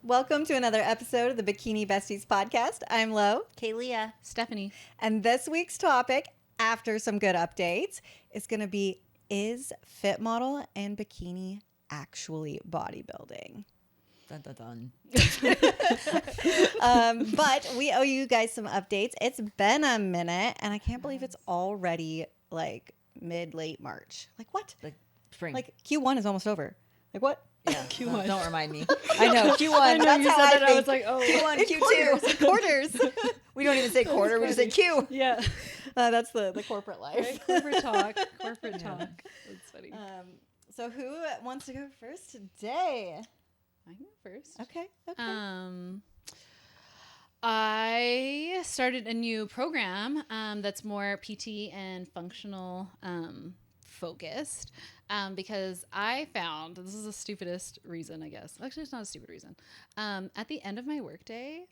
Welcome to another episode of the Bikini Besties podcast. I'm Lo. Kaylia. Stephanie. And this week's topic, after some good updates, is going to be, is fit model and bikini actually bodybuilding? Dun, dun, dun. But we owe you guys some updates. It's been a minute, and I can't believe it's already like late March. Like what? Like spring. Like Q1 is almost over. Like what? Yeah. Q1. Don't remind me. I know. Q1. I know That's you how said I that. think. I was like, oh. Q1, It's Q2. quarters. We don't even say quarter. We just say Q. Yeah. That's the corporate life. Right? Corporate talk. Corporate talk. That's funny. So who wants to go first today? I can go first. Okay. I started a new program that's more PT and functional focused because I found, this is the stupidest reason, I guess. Actually, it's not a stupid reason. At the end of my workday,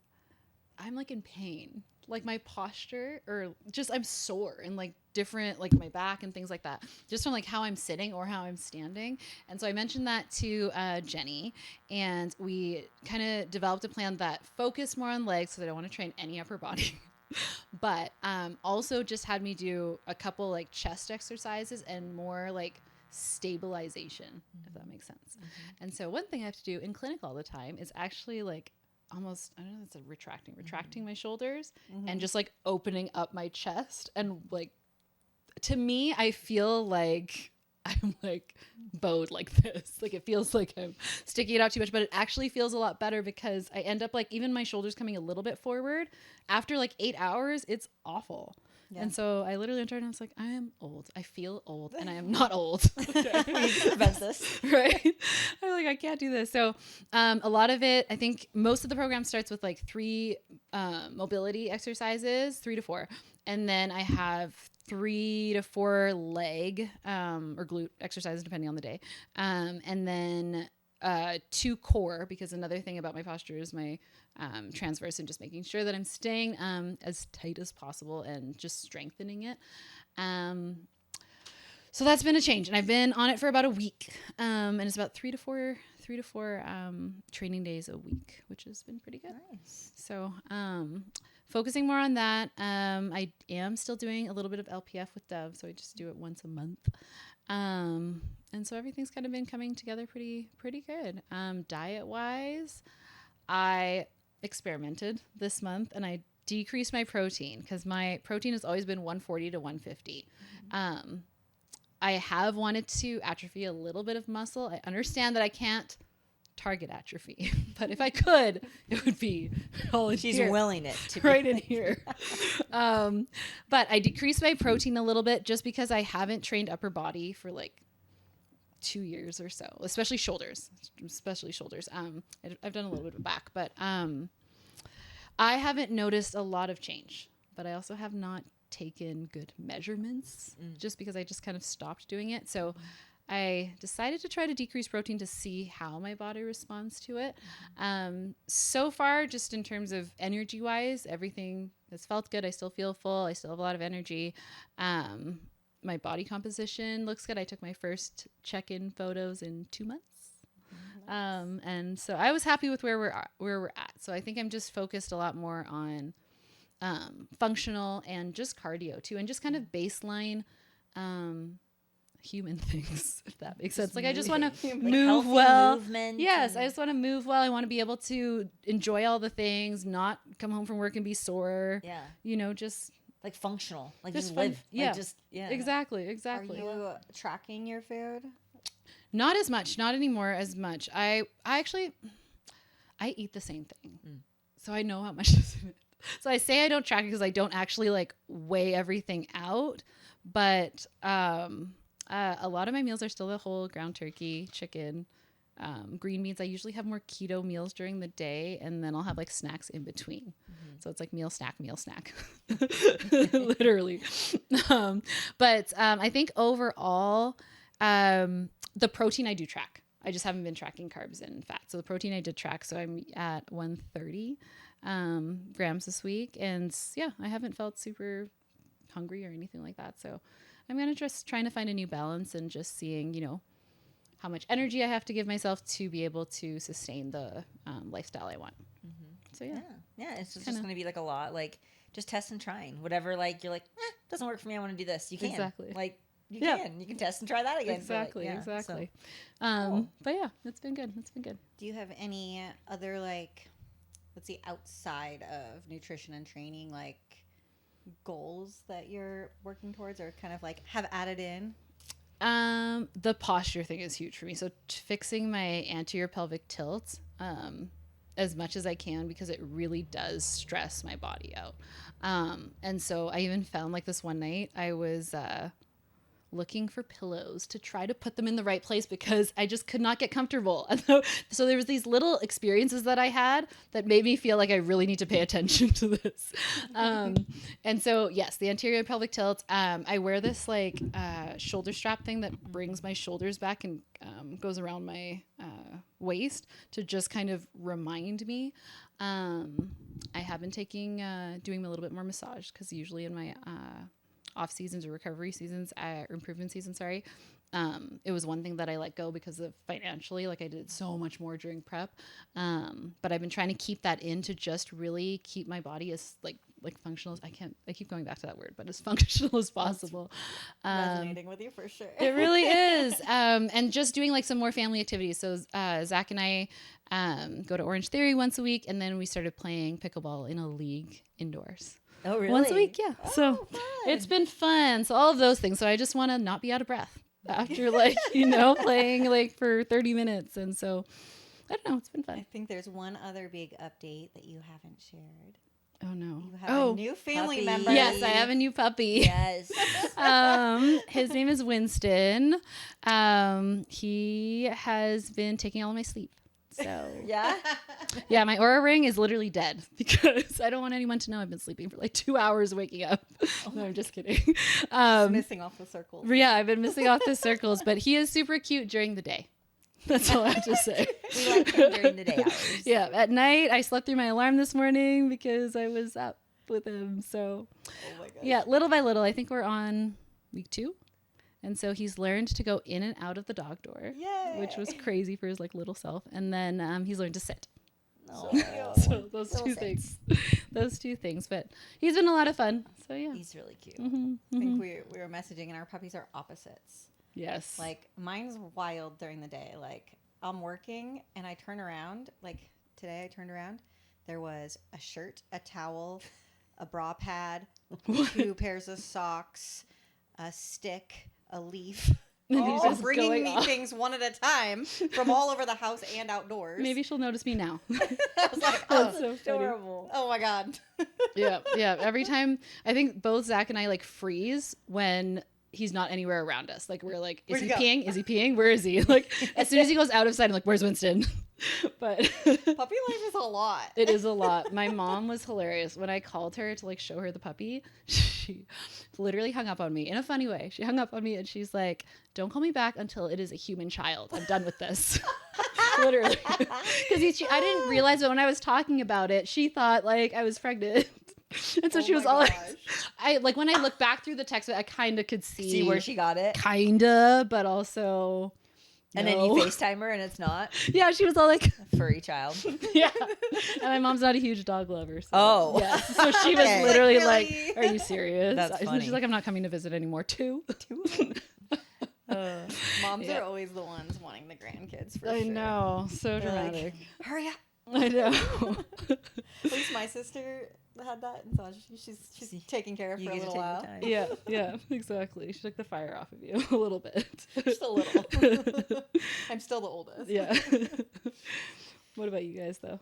I'm like in pain. Like my posture or just I'm sore and like different, like my back and things like that, just from like how I'm sitting or how I'm standing. And so I mentioned that to Jenny, and we kind of developed a plan that focused more on legs because I don't want to train any upper body. But also just had me do a couple like chest exercises and more like stabilization, if that makes sense. Mm-hmm. And so one thing I have to do in clinic all the time is actually like almost, I don't know, it's a retracting my shoulders and just like opening up my chest. And like, to me, I feel like I'm like bowed like this. Like it feels like I'm sticking it out too much, but it actually feels a lot better because I end up like even my shoulders coming a little bit forward after like 8 hours. It's awful. Yeah. And so I literally turned and I was like, I am old. I feel old and I am not old. Okay. We prevent this. Right. I'm like, I can't do this. So a lot of it, I think most of the program starts with like 3 mobility exercises, 3 to 4. And then I have 3 to 4 leg or glute exercises, depending on the day. And then 2 core, because another thing about my posture is my transverse and just making sure that I'm staying as tight as possible and just strengthening it. So that's been a change, and I've been on it for about a week. And it's about 3 to 4 training days a week, which has been pretty good. Nice. So focusing more on that. I am still doing a little bit of LPF with Dove, so I just do it once a month. And so everything's kind of been coming together pretty good. Diet wise, I experimented this month and I decreased my protein because my protein has always been 140 to 150. I have wanted to atrophy a little bit of muscle. I understand that I can't target atrophy, but if I could, it would be all in She's here. willing it to Right in here. But I decreased my protein a little bit just because I haven't trained upper body for like 2 years or so, especially shoulders. I've done a little bit of back, but I haven't noticed a lot of change, but I also have not taken good measurements just because I just kind of stopped doing it. So I decided to try to decrease protein to see how my body responds to it. So far, just in terms of energy wise, everything has felt good. I still feel full. I still have a lot of energy. My body composition looks good. I took my first check-in photos in 2 months. Nice. And so I was happy with where we're at. So I think I'm just focused a lot more on functional and just cardio too, and just kind of baseline human things, if that makes sense. Like I just want to move well. Yes, I just want to move well. I want to be able to enjoy all the things, not come home from work and be sore. Yeah. You know, just like functional, like just live. Yeah. Like yeah. Exactly. Are you tracking your food? Not as much, not anymore as much. I eat the same thing. So I know how much is in it. So I say I don't track it because I don't actually like weigh everything out, but a lot of my meals are still the whole ground turkey, chicken, green beans. I usually have more keto meals during the day, and then I'll have like snacks in between. So it's like meal snack, literally. But I think overall, the protein I do track. I just haven't been tracking carbs and fat. So the protein I did track. So I'm at 130 grams this week. And yeah, I haven't felt super hungry or anything like that. So I'm going to just trying to find a new balance and just seeing, you know, how much energy I have to give myself to be able to sustain the lifestyle I want. So Yeah, it's just Kinda. going to be like a lot, like just test and trying. Whatever, like you're like, doesn't work for me. I want to do this. You can. Exactly. Like you Yeah. can. You can test and try that again. Exactly, But, yeah, exactly. Cool. But yeah, it's been good. It's been good. Do you have any other like, let's see, outside of nutrition and training, like goals that you're working towards or kind of like have added in? The posture thing is huge for me. So fixing my anterior pelvic tilt as much as I can, because it really does stress my body out. And so I even found like this one night I was looking for pillows to try to put them in the right place because I just could not get comfortable. And so there was these little experiences that I had that made me feel like I really need to pay attention to this. And so yes, the anterior pelvic tilt. I wear this like shoulder strap thing that brings my shoulders back and goes around my waist to just kind of remind me. I have been doing a little bit more massage because usually in my off seasons or recovery seasons, or improvement seasons, sorry. It was one thing that I let go because of financially, like I did so much more during prep. But I've been trying to keep that in to just really keep my body as like functional as I keep going back to that word, but as functional as possible. Resonating with you for sure. It really is. And just doing like some more family activities. So Zach and I go to Orange Theory once a week, and then we started playing pickleball in a league indoors. Oh, really? Once a week, yeah. Oh, So fun. it's been fun. So all of those things. So I just want to not be out of breath after like, playing like for 30 minutes. And so I don't know. It's been I fun. think there's one other big update that you haven't shared. Oh no. You have a new family puppy. member. Yes, I have a new puppy. Yes. His name is Winston. He has been taking all of my sleep. So Yeah. yeah, my Aura ring is literally dead because I don't want anyone to know I've been sleeping for like 2 hours waking up. No, I'm just kidding. Missing off the circles. Yeah, I've been missing off the circles, but he is super cute during the day. That's all I have to say. We like him during the day hours. Yeah, at night I slept through my alarm this morning because I was up with him. So Oh my gosh. yeah, little by little, I think we're on week 2. And so he's learned to go in and out of the dog door, Yay. which was crazy for his like little self. And then he's learned to sit. No. So those two things, but he's been a lot of fun. So yeah. He's really cute. I think we were messaging and our puppies are opposites. Yes. Like mine's wild during the day. Like I'm working and I turn around. Like today I turned around. There was a shirt, a towel, a bra pad, 2 pairs of socks, a stick, a leaf. And he's All just bringing going me off. things one at a time from all over the house and outdoors. Maybe she'll notice me now. I was like, That's oh, so funny. Adorable. oh my God. Yeah. Every time, I think both Zach and I like freeze when he's not anywhere around us. Like we're like, is Where'd he he go? peeing? Is he peeing? Where is he? Like as soon as he goes out of sight, I'm like, where's Winston? But Puppy life is a lot. it is a lot. My mom was hilarious. When I called her to like show her the puppy, she literally hung up on me in a funny way. She hung up on me and she's like, don't call me back until it is a human child. I'm done with this. Literally. Because I didn't realize that when I was talking about it, she thought like I was pregnant. And so Oh she was my all gosh. I like when I look back through the text, I kind of could See where she got it. kinda, but also And then no. you FaceTime her and it's not Yeah, she was all like, a furry child. yeah. And my mom's not a huge dog lover. So, Oh. yeah. So she was Okay. literally Like, like, really? "Are you serious?" That's And funny. she's like, "I'm not coming to visit anymore." Too. Moms Yeah. are always the ones wanting the grandkids for I sure. know, so They're like, dramatic. hurry up. I know. At least my sister had that, and so she's taking care of You for a get to little take while. the time. Yeah, exactly. She took the fire off of you a little bit. Just a little. I'm still the oldest. Yeah. What about you guys though?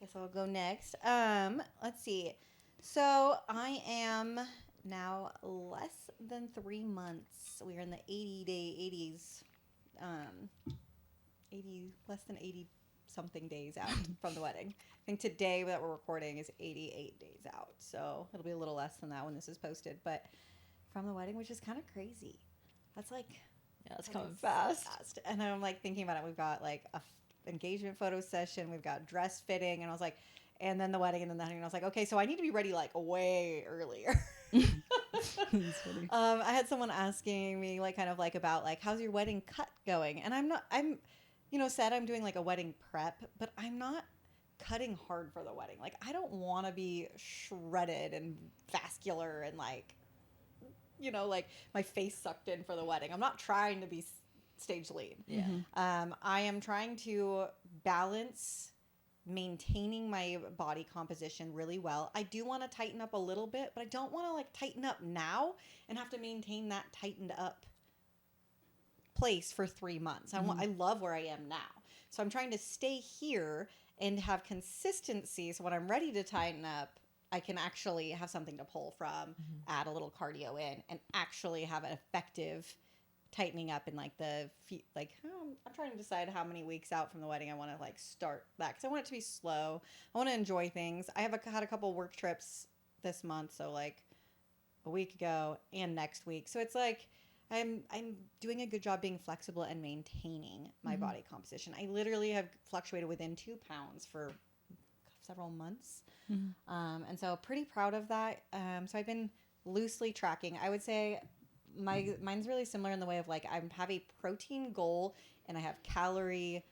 Guess I'll go next. Let's see. So I am now less than 3 months. We are in the 80s. 80 something days out from the wedding. I think today that we're recording is 88 days out. So it'll be a little less than that when this is posted. But from the wedding, which is kind of crazy. That's like Yeah, it's that coming is so fast. And I'm like thinking about it. We've got like a engagement photo session. We've got dress fitting. And I was like, and then the wedding and then the honeymoon. I was like, okay, so I need to be ready like way earlier. That's funny. I had someone asking me like kind of like about like how's your wedding cut going, and I'm said I'm doing like a wedding prep, but I'm not cutting hard for the wedding. Like I don't want to be shredded and vascular and like like my face sucked in for the wedding. I'm not trying to be stage lean. Yeah. I am trying to balance maintaining my body composition really well. I do want to tighten up a little bit, but I don't want to like tighten up now and have to maintain that tightened up place for 3 months. I love where I am now. So I'm trying to stay here and have consistency. So when I'm ready to tighten up, I can actually have something to pull from, add a little cardio in, and actually have an effective tightening up in like the feet. Like I'm trying to decide how many weeks out from the wedding I want to like start that, because I want it to be slow. I want to enjoy things. I have had a couple work trips this month, so like a week ago and next week. So it's like I'm doing a good job being flexible and maintaining my body composition. I literally have fluctuated within 2 pounds for several months. And so pretty proud of that. So I've been loosely tracking. I would say mine's really similar in the way of like I have a protein goal and I have calorie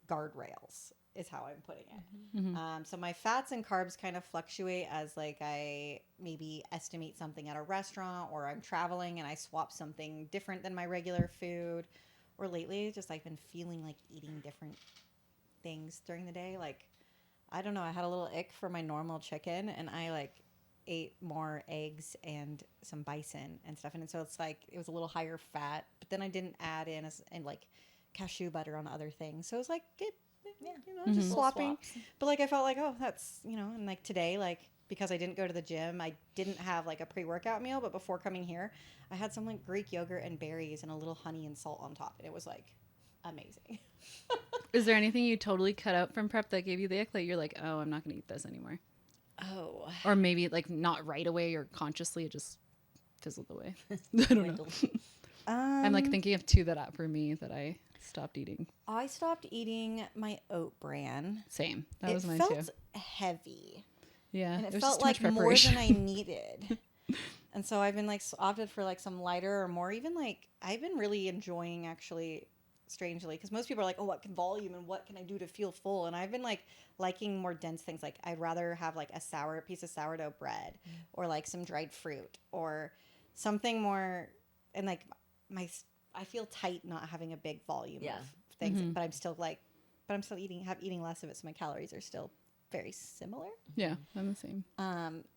guardrails is how I'm putting it. So my fats and carbs kind of fluctuate as like I maybe estimate something at a restaurant, or I'm traveling and I swap something different than my regular food, or lately just I've been feeling like eating different things during the day. Like I don't know, I had a little ick for my normal chicken and I like ate more eggs and some bison and stuff, and so it's like it was a little higher fat, but then I didn't add in and like cashew butter on other things, so it was like just swapping. But like I felt like, oh, that's and like today, like because I didn't go to the gym, I didn't have like a pre-workout meal, but before coming here I had some like Greek yogurt and berries and a little honey and salt on top, and it was like amazing. Is there anything you totally cut out from prep that gave you the ick? Like you're like, oh, I'm not gonna eat this anymore? Oh, or maybe like not right away or consciously, it just fizzled away. I don't know. I'm like thinking of 2 that for me that I stopped eating. I stopped eating my oat bran. Same. That was mine too. It felt heavy. Yeah. And it felt like more than I needed. And so I've been like opted for like some lighter or more, even like I've been really enjoying actually, strangely, because most people are like, oh, what can volume and what can I do to feel full? And I've been like liking more dense things. Like I'd rather have like a piece of sourdough bread or like some dried fruit or something more. And like I feel tight not having a big volume of things, but I'm still eating less of it, so my calories are still very similar. Yeah, I'm the same.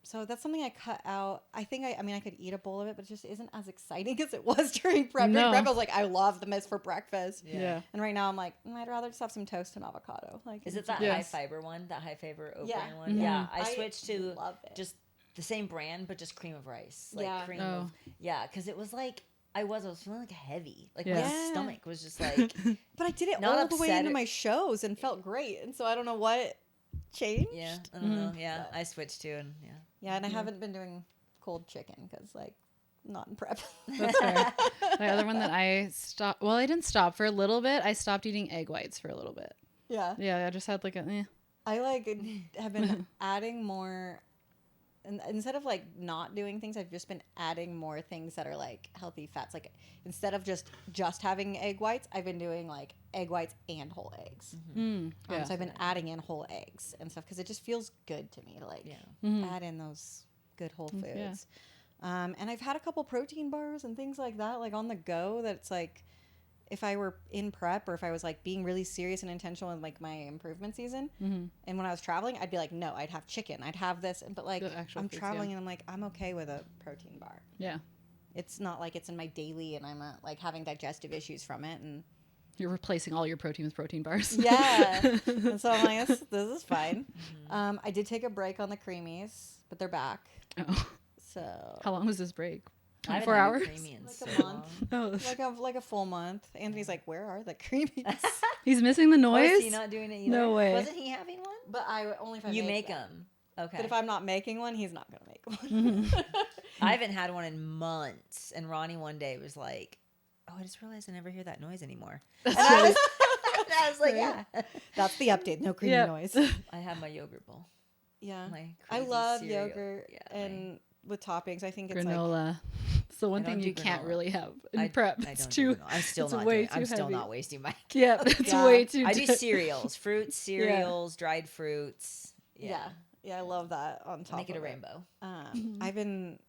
So that's something I cut out. I think I could eat a bowl of it, but it just isn't as exciting as it was during prep. No. During prep, I was like, I love the mist for breakfast. Yeah. And right now I'm like, I'd rather just have some toast and avocado. Like, is it that high fiber one? That high fiber oat bran one? Mm-hmm. Yeah. I switched to just the same brand, but just cream of rice. Like cream Oh. of, because it was like, I was feeling like heavy. Like Yeah. my stomach was just like. But I did it Not all the way upset into it- my shows and felt great. And so I don't know what changed. Yeah, I don't know. Yeah, I switched to, and Yeah, and I haven't been doing cold chicken because like not in prep. That's fair. The other one that I stopped, well, I didn't stop for a little bit. I stopped eating egg whites for a little bit. Yeah. Yeah, I just had like I like have been adding more, and instead of like not doing things, I've just been adding more things that are like healthy fats. Like instead of just having egg whites, I've been doing like egg whites and whole eggs. yeah. So I've been adding in whole eggs and stuff because it just feels good to me to like add in those good whole foods. Yeah. And I've had a couple protein bars and things like that, like on the go. That's like, if I were in prep or if I was like being really serious and intentional in like my improvement season, and when I was traveling, I'd be like, no, I'd have chicken, I'd have this, but like I'm traveling and I'm like, I'm okay with a protein bar. Yeah. It's not like it's in my daily and I'm like having digestive issues from it, and You're replacing all your protein with protein bars. yeah. And so I'm like, this is fine. I did take a break on the creamies, but they're back. Oh. So How long was this break? I 24 haven't had hours? creamy in Like so a month. long. Oh. like a full month. Anthony's like, where are the creamies? He's missing the Oh, noise? is he not doing it either? No way. Wasn't he having one? But only if I You make make them. Okay. But if I'm not making one, he's not gonna make one. I haven't had one in months, and Ronnie one day was like, "Oh, I just realized I never hear that noise anymore." And I was like, "Yeah." That's the update. No creamy Yep. noise. I have my yogurt bowl. Yeah. My I crazy love cereal. yogurt Yeah, and with toppings. I think it's Granola. It's the one I don't thing do you can't granola. really have in I prep. I It's don't too. do granola. I'm still it's not way doing it. too I'm still heavy. not wasting my. Yeah, it's Yeah. way too. I do di- cereals, fruits, cereals, dried fruits. yeah. I love that on top. Make it a of rainbow. I've been.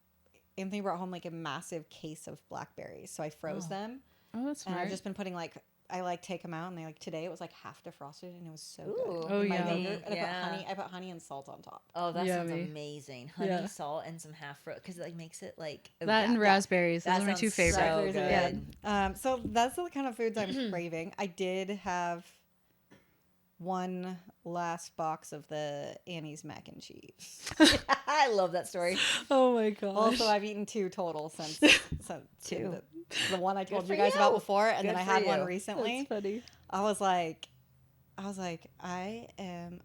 Anthony brought home like a massive case of blackberries, so I froze them, Oh, that's and smart. I've just been putting like. I like take them out, and they like today it was like half defrosted, and it was so Ooh. good. Oh, In my yeah. yogurt, and Yeah. I put honey and salt on top. Oh, that sounds Yummy. amazing. Honey, Yeah. salt, and some half fruit because it like makes it like that and raspberries. Those That are my two sounds favorites. so Raspberries are good. So that's the kind of foods I'm craving. I did have one last box of the Annie's mac and cheese. I love that story. Oh my gosh. Also, I've eaten 2 total since Two. the one I told for you guys about you. before, and Good then I for had one you. recently. That's funny. I was like, I am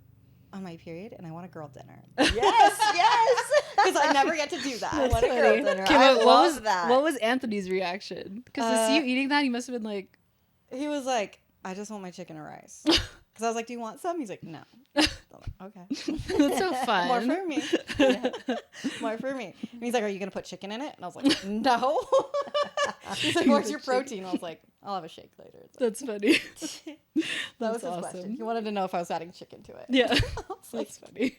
on my period, and I want a girl dinner Yes. because I never get to do that. That's What a girl funny. dinner. Okay, I what love was that. What was Anthony's reaction? Because to see you eating that, he must have been like, He was like, I just want my chicken and rice. Because I was like, do you want some? He's like, no. I was like, okay. "That's so fun." More for me. More for me. And he's like, are you going to put chicken in it? And I was like, no. He's like, where's your protein? I was like, I'll have a shake later. That's funny. That was That's his question. awesome. He wanted to know if I was adding chicken to it. Yeah, I was like, that's funny.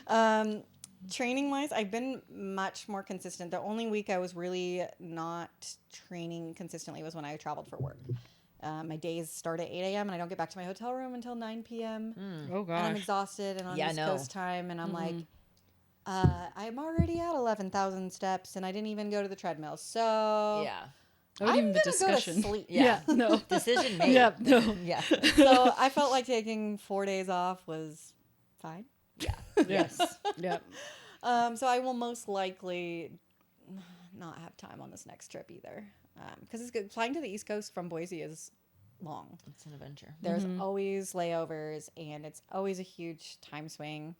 no. Training wise, I've been much more consistent. The only week I was really not training consistently was when I traveled for work. My days start at 8 a.m. and I don't get back to my hotel room until 9 p.m. Oh And I'm gosh. exhausted and on Yeah, East no. Coast time. And I'm like, I'm already at 11,000 steps and I didn't even go to the treadmill. So Yeah. That wasn't I'm even the gonna go to discussion. sleep. Yeah. No. Decision made. Yeah. No. Yeah. So I felt like taking 4 days off was fine. Yeah. Yes. Yep. So I will most likely not have time on this next trip either. Because it's good. Flying to the East Coast from Boise is long. It's an adventure. There's always layovers, and it's always a huge time swing,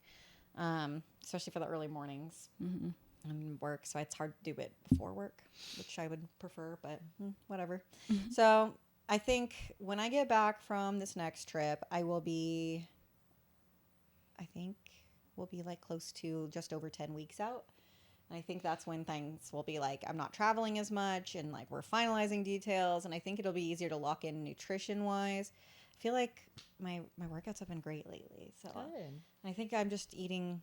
especially for the early mornings and work. So it's hard to do it before work, which I would prefer, but whatever. So I think when I get back from this next trip, we'll be like close to just over 10 weeks out. And I think that's when things will be like, I'm not traveling as much and like we're finalizing details. And I think it'll be easier to lock in nutrition wise. I feel like my workouts have been great lately. So I think I'm just eating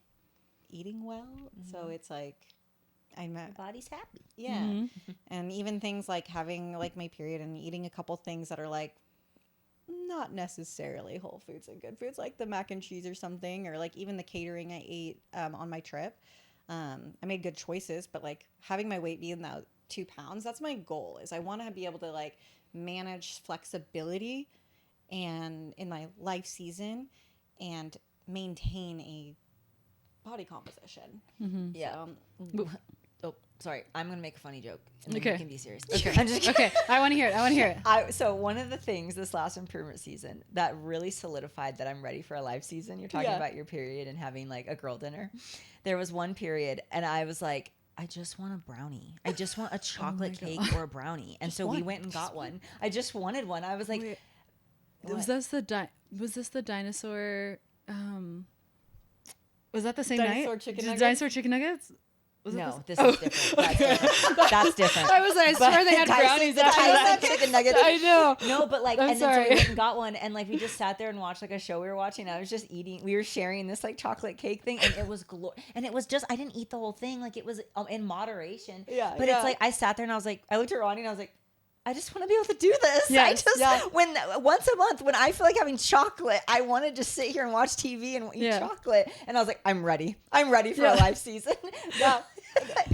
well. So it's like, My body's happy. yeah. And even things like having like my period and eating a couple things that are like not necessarily whole foods and good foods, like the mac and cheese or something, or like even the catering I ate on my trip. I made good choices, but like having my weight be in that 2 pounds, that's my goal. Is I want to be able to like manage flexibility and in my life season and maintain a body composition. Yeah. So, Oh, sorry. I'm gonna make a funny joke, and then Okay. you can be serious. Okay. I'm just kidding. Okay. I want to hear it. So one of the things this last improvement season that really solidified that I'm ready for a live season. You're talking about your period and having like a girl dinner. There was one period, and I was like, I just want a brownie. I just want a chocolate cake or a brownie. And so we went and got one. I just wanted one. I was like, Wait, what? was this the dinosaur? Was that the same Dinosaur night? chicken Did nuggets? Dinosaur chicken nuggets? Was it No, this- this is different. That's different. That's different. I was like, I swear they had Tyson- brownies the after Tyson that. chicken nuggets. I know. No, but like, I'm and then so sorry. we went and got one, and like we just sat there and watched like a show we were watching. I was just eating. We were sharing this like chocolate cake thing, and it was and it was just I didn't eat the whole thing. Like it was in moderation. Yeah, But yeah. it's like I sat there and I was like, I looked at Ronnie and I was like, I just want to be able to do this. Yes, When once a month when I feel like having chocolate, I want to just sit here and watch TV and eat chocolate. And I was like, I'm ready. I'm ready for a live season. yeah.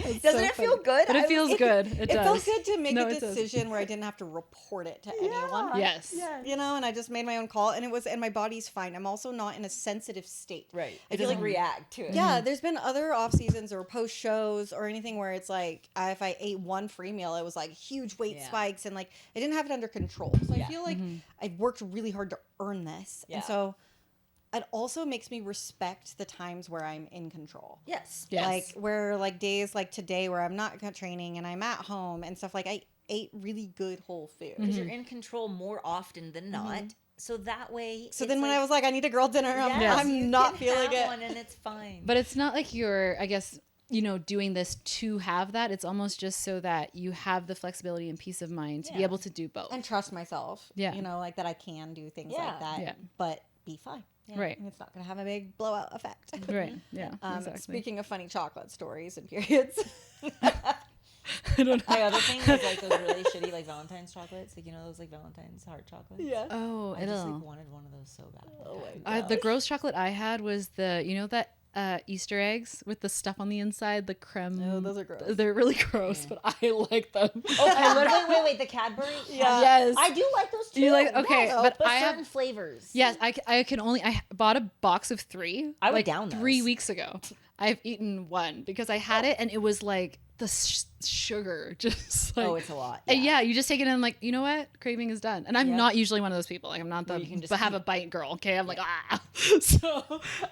Doesn't so it feel funny. good? But it feels good. It It felt does. good to make No, a it does. decision where I didn't have to report it to anyone. Yes. You know, and I just made my own call, and my body's fine. I'm also not in a sensitive state. Right. I It feel doesn't like react to it. Yeah, there's been other off seasons or post shows or anything where it's like if I ate one free meal, it was like huge weight spikes and like I didn't have it under control. So I feel like I've worked really hard to earn this, and so it also makes me respect the times where I'm in control. Yes. Yes. Like where like days like today where I'm not training and I'm at home and stuff, like I ate really good whole food. Because you're in control more often than not. So that way. So then when I was like, I need a girl dinner, I'm not feeling it. One and it's fine. But it's not like you're, I guess, doing this to have that. It's almost just so that you have the flexibility and peace of mind to be able to do both. And trust myself. Yeah. Like that I can do things like that. Yeah. But be fine. Right. And it's not going to have a big blowout effect. Right. Yeah. Exactly. Speaking of funny chocolate stories and periods. I don't know. My other thing is like those really shitty like Valentine's chocolates, like those like Valentine's heart chocolates. Yeah. Oh, I just like wanted one of those so bad. Oh my the gross chocolate I had was that Easter eggs with the stuff on the inside, the creme. Oh, those are gross. They're really gross, but I like them. Oh, wait, the Cadbury? Yeah. Yes. I do like those too. You like okay, Yes, but but I certain have flavors. yes, I bought a box of 3. I would like down those. 3 weeks ago. I've eaten one because I had it and it was like the sugar just like It's a lot. and yeah, you just take it and I'm like, you know what? Craving is done. And I'm not usually one of those people. Like I'm not the you can just but have a bite girl. Okay. I'm like, So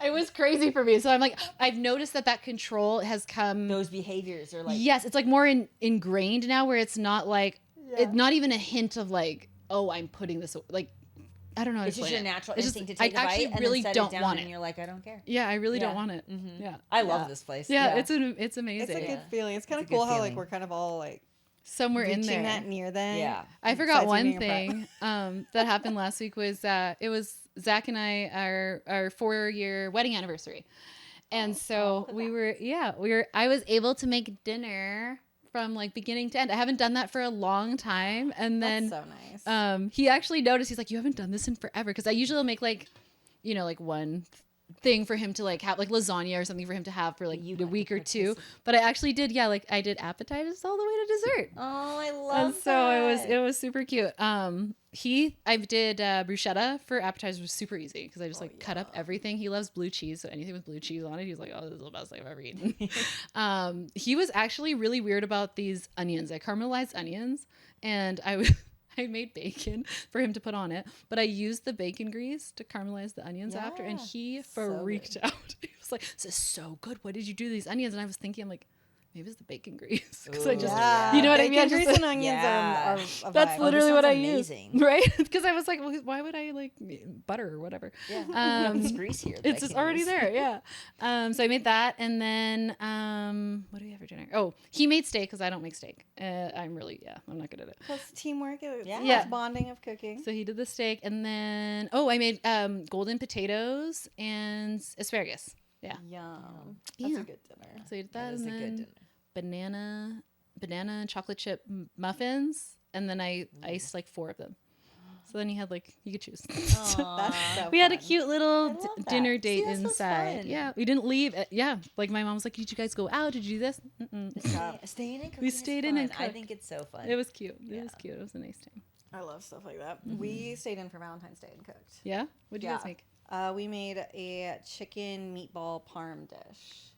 it was crazy for me. So I'm like, I've noticed that control has come. Those behaviors are like. Yes. It's like more ingrained now where it's not like, it's not even a hint of like, oh, I'm putting this like, I don't know. It's just your natural It's just- instinct to take I a bite actually and really then set don't it down want and it. you're like, I don't care. Yeah. I really don't Yeah. want it. Mm-hmm. Yeah. I love this place. Yeah. Yeah. It's amazing. It's a good feeling. It's kind It's of a good cool how like feeling. we're kind of all like Somewhere in reaching there. that near them. Yeah. I forgot Besides one eating your thing that happened last week was it was Zach and I our 4-year wedding anniversary, and so I was able to make dinner from like beginning to end. I haven't done that for a long time, and then That's so nice. he actually noticed. He's like, "You haven't done this in forever," because I usually will make like like one thing for him to like have like lasagna or something for him to have for like a week or two. But I actually did I did appetizers all the way to dessert. Oh, I love And so it was super cute. I did bruschetta for appetizers, was super easy because I just cut up everything. He loves blue cheese, so anything with blue cheese on it, he's like, oh, this is the best thing I've ever eaten. He was actually really weird about these onions. I caramelized onions, and I made bacon for him to put on it, but I used the bacon grease to caramelize the onions after, and he freaked out. He was like, "This is so good. What did you do to these onions?" And I was thinking, I'm like, maybe it's the bacon grease because I just, you know what I mean? I Bacon just, grease and onions Yeah. are a that's vibe. literally sounds what I amazing. use, right? Because I was like, well, why would I like butter or whatever? Yeah. It's greasier. It's just already there, yeah. So I made that, and then what do we have for dinner? Oh, he made steak because I don't make steak. I'm not good at it. Plus teamwork. Yeah. Yeah. It's bonding of cooking. So he did the steak, and then I made golden potatoes and asparagus. Yeah. Yum. That's Yeah. a good dinner. So he did that, That is and a then good dinner. banana chocolate chip muffins, and then I iced like 4 of them. So then you could choose. That's so We had a fun. cute little love that. dinner date See, this was inside. fun. Yeah, we didn't leave. Like my mom was like, "Did you guys go out? Did you do this?" Staying and cooking We stayed in and I cooked. think it's so fun. It was cute. It was cute. It was a nice time. I love stuff like that. We stayed in for Valentine's Day and cooked. Yeah. What did you guys make? We made a chicken meatball parm dish.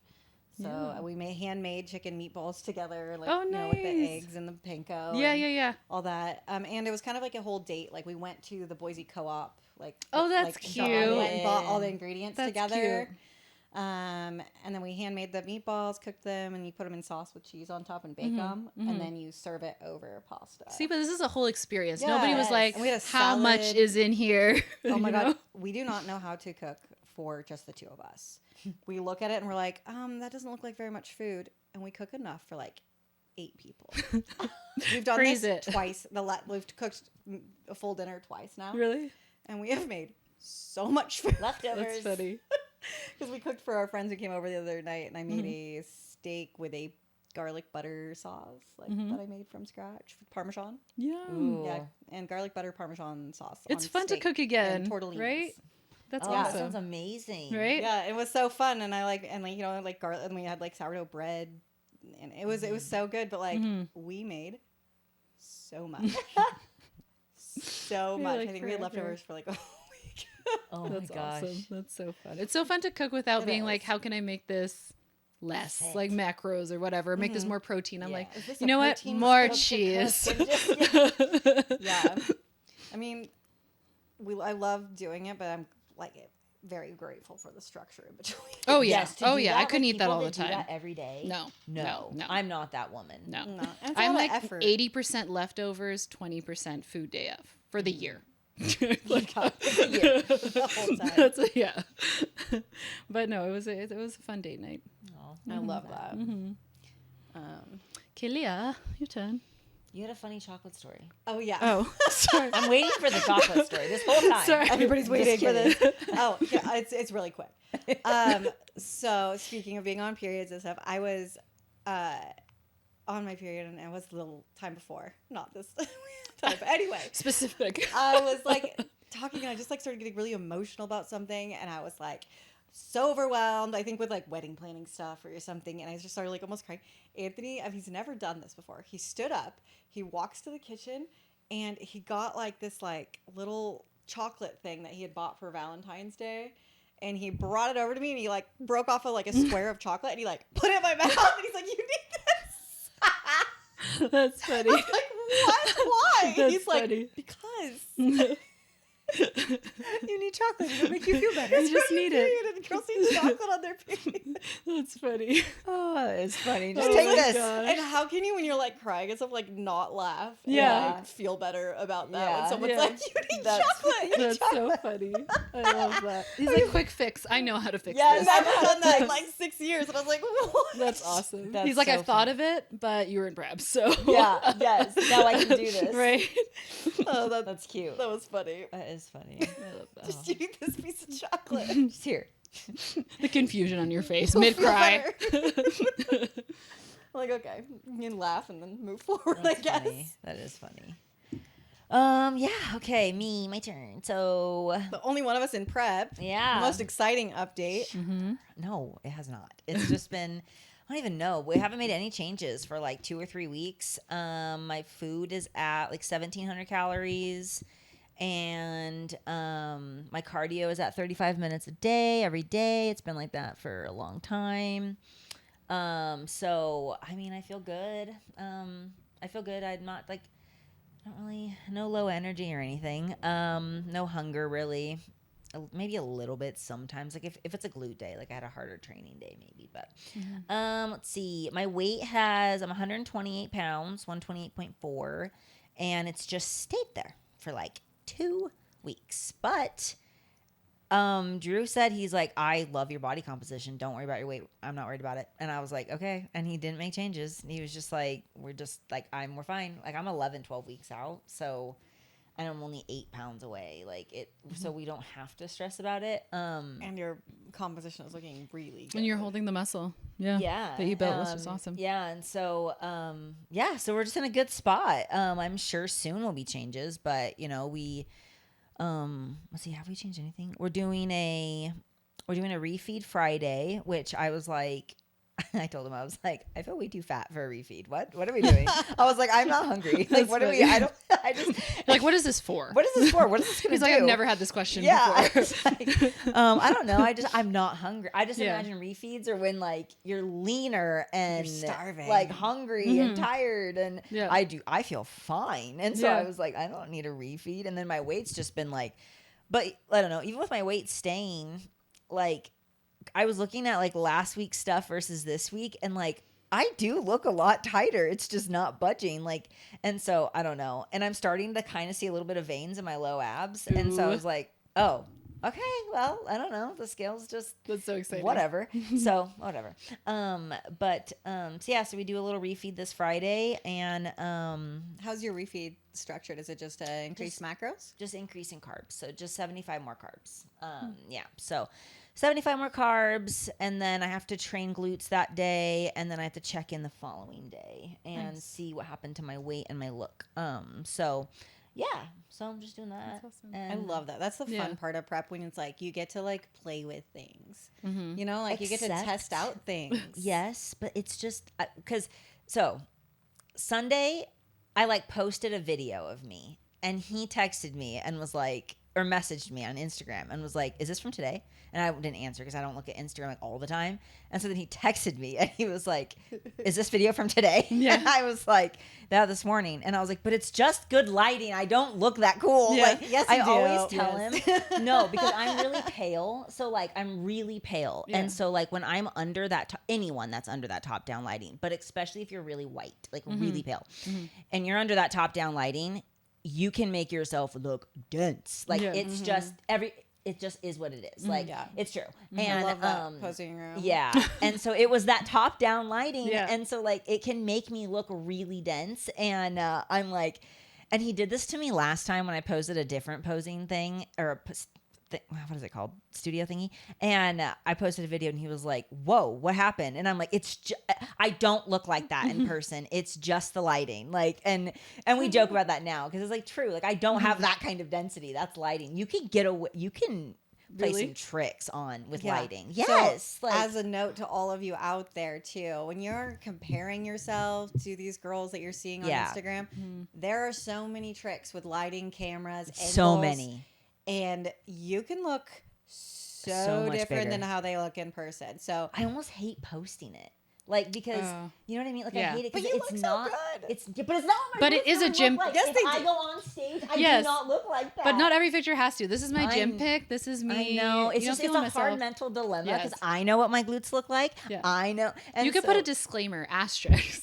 So we made handmade chicken meatballs together, like Oh, with the nice. eggs and the panko. Yeah, and yeah. all that. And it was kind of like a whole date. Like we went to the Boise Co-op. Oh, that's We went and bought cute. all the ingredients That's together. cute. And then we handmade the meatballs, cooked them, and you put them in sauce with cheese on top and bake them, and then you serve it over pasta. See, but this is a whole experience. Yeah. Nobody was Yes. like, And we had a "How much salad. is in here?" Oh my You god, know? we do not know how to cook for just the two of us. We look at it and we're like, that doesn't look like very much food, and we cook enough for like 8 people. We've done Freeze this it. twice. We've cooked a full dinner twice now, Really? and we have made so much food. Leftovers. That's funny. Because we cooked for our friends who came over the other night, and I made a steak with a garlic butter sauce that I made from scratch with Parmesan. Yeah. Ooh. Yeah, and garlic butter Parmesan sauce. It's on fun to steak cook again, and tortellinis. right? That's Oh, that awesome. sounds amazing. Right? Yeah, it was so fun, and like garlic, and we had like sourdough bread, and it was so good. But like we made so much, so Yeah, much. like I think we had forever. leftovers for like a week. Oh That's my gosh. awesome. That's so fun. It's so fun to cook without It being like, is. how can I make this less, Fit. like macros or whatever, make this more protein. I'm Yeah. like, Is this you a know what? protein More skilled to cheese. cook and just- Yeah, I mean, I love doing it, but I'm like very grateful for the structure in between. Oh yeah. Yes, to Oh do yeah. that I couldn't with eat that people all the that do time. that every day. No. No. No. I'm not that woman. No. No, and it's I'm all the like effort. 80% leftovers, 20% food day of for the year. Like, The whole time. yeah. But no, it was a fun date night. I love that. Okay, Leah, your turn. You had a funny chocolate story. Oh yeah. Oh, sorry. I'm waiting for the chocolate story this whole time. Sorry. Everybody's Just waiting for kidding. this. Oh, yeah, it's really quick. So speaking of being on periods and stuff, I was on my period, and it was a little time before, not this time. But anyway, Specific. I was like talking, and I just like started getting really emotional about something, and I was like so overwhelmed. I think with like wedding planning stuff or something, and I just started like almost crying. Anthony, he's never done this before. He stood up, he walks to the kitchen, and he got like this like little chocolate thing that he had bought for Valentine's Day. And he brought it over to me, and he like broke off a square of chocolate, and he like put it in my mouth, and he's like, "You need this." That's funny. I was like, "What? Why?" That's He's like, funny. "Because you need chocolate. It'll make you feel better. You just need it." And girls need chocolate on their period. That's funny. Oh, it's funny. Just Oh take my this. God. And how can you, when you're like crying and stuff, like not laugh? Yeah. And, like, feel better about that Yeah. when someone's Yeah. like, "You need That's- chocolate." That's so funny. I love that. He's like, quick fix. I know how to fix Yes. this. I've never done that in like 6 years, and I was like, "What?" That's awesome. That's He's like, so I've thought of it, but you were in Brabs, so. Yeah, yes. Now I can do this. Right. Oh, That's cute. that was funny. That is funny. I love that. Just you need this piece of chocolate. Just here. The confusion on your face You'll mid feel cry. better. Like, okay, you can laugh and then move forward, That's I guess. funny. That is funny. Yeah, okay, my turn. So, The only one of us in prep. yeah. Most exciting update. Mm-hmm. No, it has not. It's just been, I don't even know. We haven't made any changes for like 2 or 3 weeks. My food is at like 1,700 calories. And my cardio is at 35 minutes a day, every day. It's been like that for a long time. So, I mean, I feel good. I'm not like, I don't really, no low energy or anything. No hunger really. Maybe a little bit sometimes. Like if it's a glute day, like I had a harder training day maybe. But let's see. My weight I'm 128 pounds, 128.4. And it's just stayed there for like 2 weeks. But Drew said, he's like, I love your body composition. Don't worry about your weight. I'm not worried about it. And I was like, okay. And he didn't make changes. He was just like, we're fine. Like I'm 11, 12 weeks out. So, and I'm only 8 pounds away. Like it, so we don't have to stress about it. And your composition is looking really good. And you're holding the muscle. Yeah. Yeah. That you built, which is awesome. Yeah. And so, so we're just in a good spot. I'm sure soon will be changes, but let's see, have we changed anything? We're doing a refeed Friday, which I was like, I told him, I was like, I feel way too fat for a refeed. What are we doing? I was like, I'm not hungry. Like, what are we, You're like, what is this for? what is this for? What is this going to do? He's like, I've never had this question Yeah. before. It's like, I don't know. I'm not hungry. I just Yeah. imagine refeeds are when like you're leaner and You're starving. like hungry and tired. And Yeah. I feel fine. And so Yeah. I was like, I don't need a refeed. And then my weight's just been like, but I don't know, even with my weight staying, like I was looking at like last week's stuff versus this week, and like I do look a lot tighter. It's just not budging. Like, and so I don't know. And I'm starting to kind of see a little bit of veins in my low abs. And so I Ooh. was like, oh, okay, well, I don't know. The scale's just That's so exciting. whatever. So whatever. So we do a little refeed this Friday, and How's your refeed structured? Is it just increased macros? just increasing carbs. So just 75 more carbs. Yeah. So 75 more carbs, and then I have to train glutes that day, and then I have to check in the following day and see what happened to my weight and my look. So I'm just doing that. That's awesome. I And love that. That's the Yeah. fun part of prep, when it's like you get to like play with things. Mm-hmm. You know, like you get to Except- test out things. Yes, but it's just because Sunday I like posted a video of me, and he texted me and was like, or messaged me on Instagram and was like, is this from today? And I didn't answer because I don't look at Instagram like all the time. And so then he texted me and he was like, is this video from today? Yeah. And I was like, that this morning. And I was like, but it's just good lighting. I don't look that cool. Yeah. Like, Yes, I you do. always tell Yes. him no, because I'm really pale. So like I'm really pale. Yeah. And so like when I'm under that, anyone that's under that top down lighting, but especially if you're really white, like really pale, and you're under that top down lighting, you can make yourself look dense. Like Yeah. it's just it just is what it is. Like, it's true. And I love that posing room. Yeah. And so it was that top down lighting. Yeah. And so like it can make me look really dense. And I'm like, and he did this to me last time when I posted a different posing thing or what is it called? Studio thingy. And I posted a video and he was like, whoa, what happened? And I'm like, I don't look like that in person. It's just the lighting. Like, and we joke about that now because it's like true. Like I don't have that kind of density. That's lighting. You can get away. You can play some tricks on with lighting. Yes. So, as a note to all of you out there too, when you're comparing yourself to these girls that you're seeing on Instagram, there are so many tricks with lighting, cameras, angles, so many. And you can look so much different bigger than how they look in person. So I almost hate posting it. Like, because you know what I mean? Like, I hate it but because you it's look not. so good. But it's not. What my But it is a glutes gym. look like. Yes, if they I do. go on stage, I Yes. do not look like that. But not every picture has to. This is my gym pic. This is me. I know. It's You know, just it's feeling a hard myself. mental dilemma because Yes. I know what my glutes look like. Yeah. I know. And You could put a disclaimer, asterisk.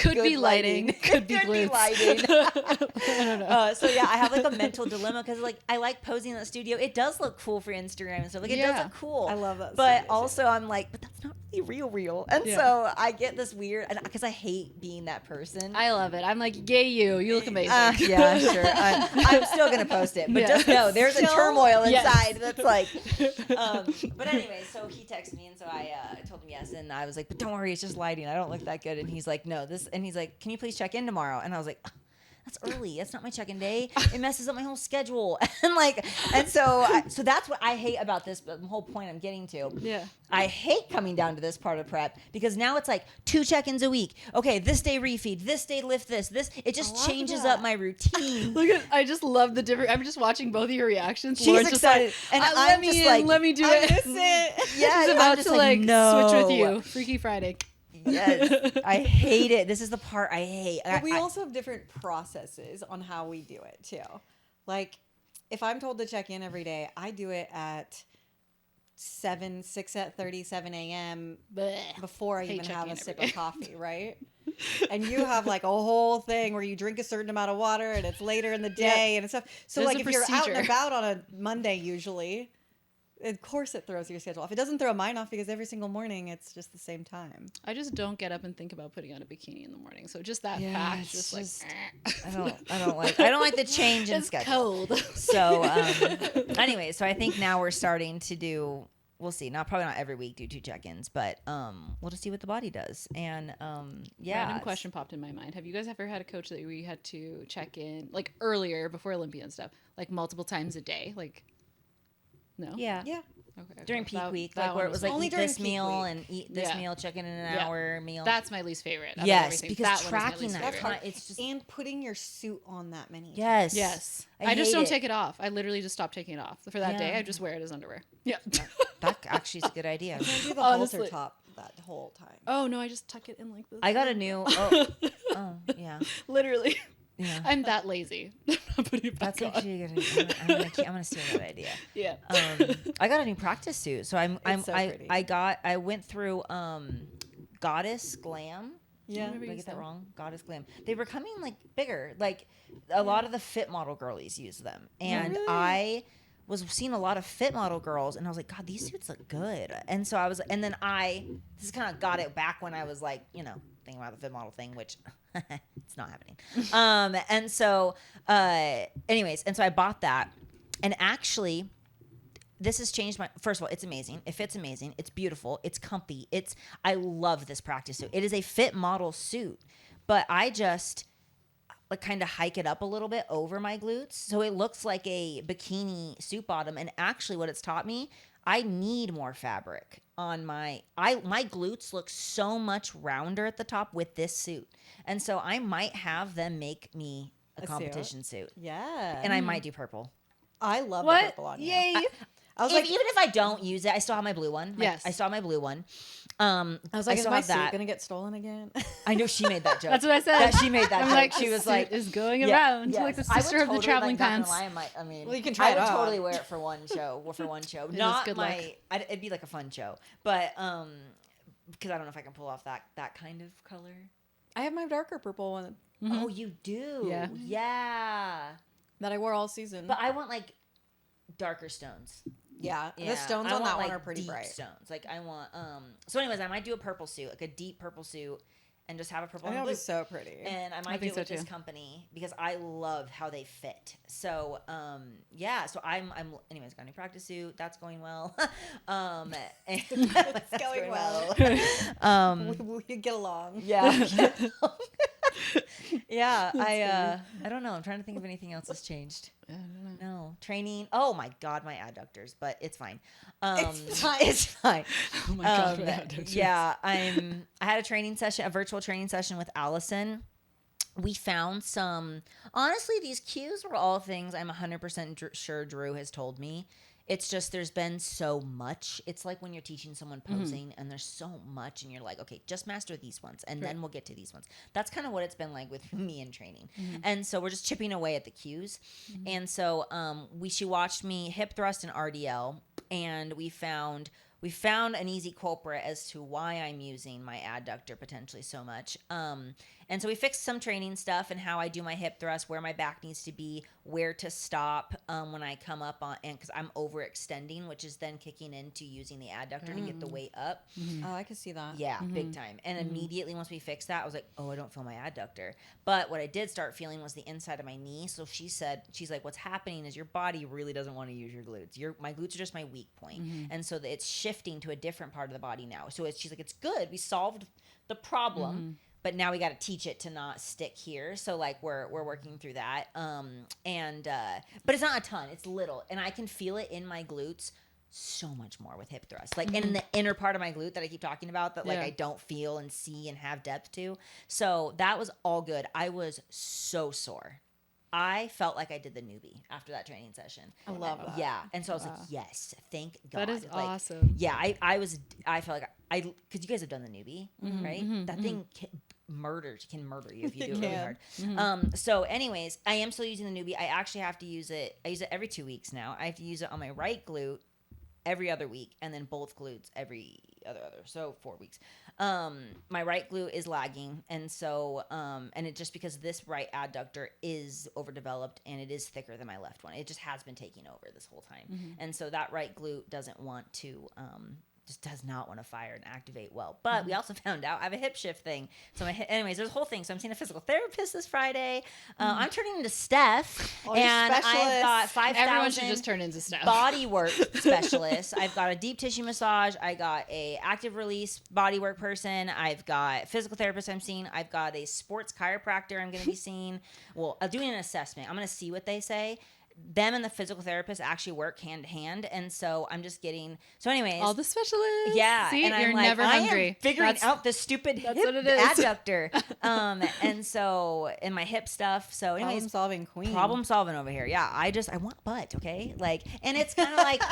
Could Good be lighting. Could be glutes. lighting. I don't know. So yeah, I have like a mental dilemma because like I like posing in the studio. It does look cool for Instagram and stuff. Like it does look cool. I love that. But also I'm like, but that's not really real. And Yeah. so I get this weird, and because I hate being that person. I love it. I'm like, yay you. You look amazing. Yeah, sure. I'm still gonna post it, but just know there's a turmoil inside that's like. But anyway, so he texted me, and so I told him yes, and I was like, but don't worry, it's just lighting. I don't look that good. And he's like, no, and he's like, can you please check in tomorrow? And I was like, that's early. That's not my check-in day. It messes up my whole schedule. And so that's what I hate about this. But the whole point I'm getting to. Yeah. I hate coming down to this part of prep because now it's like 2 check-ins a week. Okay, this day refeed, this day lift this. It just changes up my routine. Look at, I just love the different. I'm just watching both of your reactions. She's Lauren's excited, just and like, I'm let me just in, like, let me do I it. miss it. Yeah, She's I'm about just to like, like no. switch with you. Freaky Friday. Yes, I hate it. This is the part I hate. But we also have different processes on how we do it too. Like, if I'm told to check in every day, I do it at 7 a.m. before I Hate even have checking a in sip every of coffee, right? And you have like a whole thing where you drink a certain amount of water and it's later in the day and stuff. So There's like a if you're out and procedure. about on a Monday usually, of course it throws your schedule off. It doesn't throw mine off because every single morning it's just the same time. I just don't get up and think about putting on a bikini in the morning. So just that fact, it's just like I don't like the change in it's schedule. cold. So anyway, so I think now we're starting to do. We'll see. Probably not every week do 2 check-ins, but we'll just see what the body does. And Random question popped in my mind. Have you guys ever had a coach that we had to check in like earlier before Olympia and stuff, like multiple times a day? Like, no. Yeah. Okay. During peak week, that like where one it was was like Only eat during this peak meal week. and eat this meal, check in an Yeah. hour meal. That's my least favorite. out of yes, everything. because that one is my tracking least that favorite. time, it's just And putting your suit on that many times. yes, Yes. I just hate don't it. take it off. I literally just stop taking it off. For that day, Yeah. I just wear it as underwear. Yeah. That actually is a good idea. You can't do the Honestly. halter top that whole time. Oh no, I just tuck it in like this. I got a new. Oh yeah, Literally. yeah. I'm that lazy. I'm putting it back That's on. actually a good idea. I'm gonna steal that idea. Yeah. I got a new practice suit, so It's so pretty. I went through Goddess Glam. Yeah. Did I get that wrong? Goddess Glam. They were coming like bigger. Like a lot of the fit model girlies use them, and really? I was seeing a lot of fit model girls, and I was like, God, these suits look good. And so this is kind of got it back when I was like, thinking about the fit model thing, which it's not happening. And so, anyways, and so I bought that, and actually, this has changed first of all, it's amazing. It fits amazing. It's beautiful. It's comfy. I love this practice suit. It is a fit model suit, but I just like kind of hike it up a little bit over my glutes. So it looks like a bikini suit bottom. And actually what it's taught me, I need more fabric on my glutes look so much rounder at the top with this suit. And so I might have them make me a competition suit. Yeah. And I might do purple. I love What? the purple on you. Yay. I was like, Even if I don't use it, I still have my blue one. Yes. I still have my blue one. I was like, is still my have suit that. gonna get stolen again? I know she made that joke. That's what I said. That she made that I'm joke. like, She the was suit like, is going yeah, around yes. like the I would sister of the totally, traveling like, not pants. gonna lie, I mean, Well, you can try I it would on. totally wear it for one show. is Not good my. luck. It'd be like a fun show, but because I don't know if I can pull off that kind of color. I have my darker purple one Oh, you do? Yeah. Yeah. that I wore all season. But I want like darker stones. Yeah, Yeah, the stones I on want, that one like, are pretty deep bright. stones. Like I want so anyways, I might do a purple suit, like a deep purple suit, and just have a purple I and think blue. it'll be so pretty. And I I might do think it so with this too. company because I love how they fit. So yeah, so I'm anyways, got a new practice suit. That's going well. And that's going well. We get along. Yeah. Yeah, I don't know. I'm trying to think if anything else has changed. I don't know. No, training. Oh my god, my adductors, but it's fine. It's fine. It's fine. Oh my god. my adductors. Yeah, I had a training session, a virtual training session with Allison. We found some. Honestly, these cues were all things I'm 100% sure Drew has told me. It's just there's been so much. It's like when you're teaching someone posing and there's so much and you're like, okay, just master these ones and then we'll get to these ones. That's kind of what it's been like with me in training. And so we're just chipping away at the cues. And so she watched me hip thrust and RDL, and we found an easy culprit as to why I'm using my adductor potentially so much. And so we fixed some training stuff and how I do my hip thrust, where my back needs to be, where to stop when I come up on, and because I'm overextending, which is then kicking into using the adductor to get the weight up. Oh, I could see that. Yeah, big time. And immediately once we fixed that, I was like, oh, I don't feel my adductor. But what I did start feeling was the inside of my knee. So she's like, what's happening is your body really doesn't want to use your glutes. My glutes are just my weak point. And so it's shifting to a different part of the body now. So she's like, it's good. We solved the problem. But now we got to teach it to not stick here. So like we're working through that. But it's not a ton. It's little, and I can feel it in my glutes so much more with hip thrust, like in the inner part of my glute that I keep talking about that like I don't feel and see and have depth to. So that was all good. I was so sore. I felt like I did the newbie after that training session. I love that. Yeah. And so I was like, yes, thank God. That is like, awesome. Yeah. I felt like because you guys have done the newbie, right? That thing can murder you if you do it really hard. So anyways, I am still using the newbie. I actually have to use it. I use it every 2 weeks now. I have to use it on my right glute every other week, and then both glutes every other. So 4 weeks. My right glute is lagging, and so and it just because this right adductor is overdeveloped and it is thicker than my left one. It just has been taking over this whole time, and so that right glute doesn't want to. Just does not want to fire and activate well. But we also found out I have a hip shift thing. So anyways, there's a whole thing. So I'm seeing a physical therapist this Friday. I'm turning into Steph, and I've got 5,000. Everyone should just turn into Steph. Body work specialist. I've got a deep tissue massage. I got a active release body work person. I've got physical therapist I'm seeing. I've got a sports chiropractor I'm going to be seeing. Well, I'm doing an assessment. I'm going to see what they say. Them and the physical therapist actually work hand in hand, and so I'm just getting. So, anyways, All the specialists. yeah, See, and you're I'm like, never hungry. I am figuring out the stupid hip what it is. adductor, and so in my hip stuff. So, anyways, Problem solving queen. problem solving over here. Yeah, I want butt. Okay, like, and it's kind of like,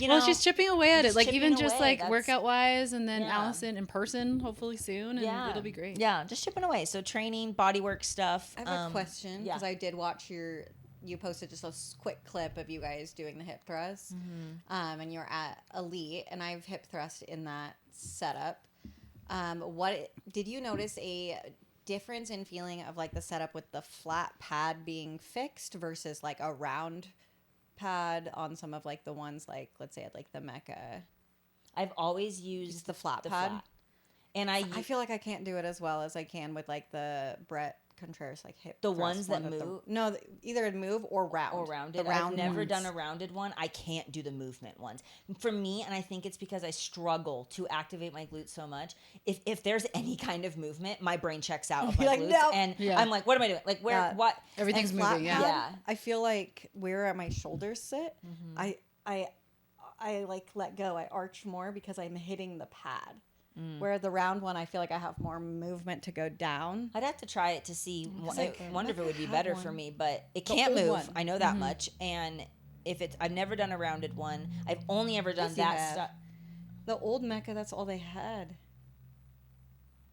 you know, Well, she's chipping away at it. just Like chipping even just away. like That's- workout wise, and then Yeah. Allison in person, hopefully soon, and it'll be great. Yeah, just chipping away. So training, body work stuff. I have a question yeah. because I did watch you posted just a quick clip of you guys doing the hip thrust, and you're at Elite, and I've hip thrust in that setup. Did you notice a difference in feeling of like the setup with the flat pad being fixed versus like a round pad on some of like the ones like let's say at like the Mecca? I've always used Just the flat pad. And I feel like I can't do it as well as I can with like the Brett Contreras like hip. The thrust ones that one with move? No, either move or round. or rounded. The round I've never ones. done a rounded one. I can't do the movement ones. For me, and I think it's because I struggle to activate my glutes so much. If there's any kind of movement, my brain checks out of my You're like, glutes, nope. and Yeah. I'm like, what am I doing? Like where? Yeah. What? Everything's And flat moving. Yeah. pad, Yeah. I feel like where my shoulders sit, I like let go. I arch more because I'm hitting the pad. Where the round one, I feel like I have more movement to go down. I'd have to try it to see. I wonder if it would be had better one. for me, but it The can't old move. one. I know that much. And I've never done a rounded one. I've only ever done Yes, you that have. stuff. The old Mecca, that's all they had.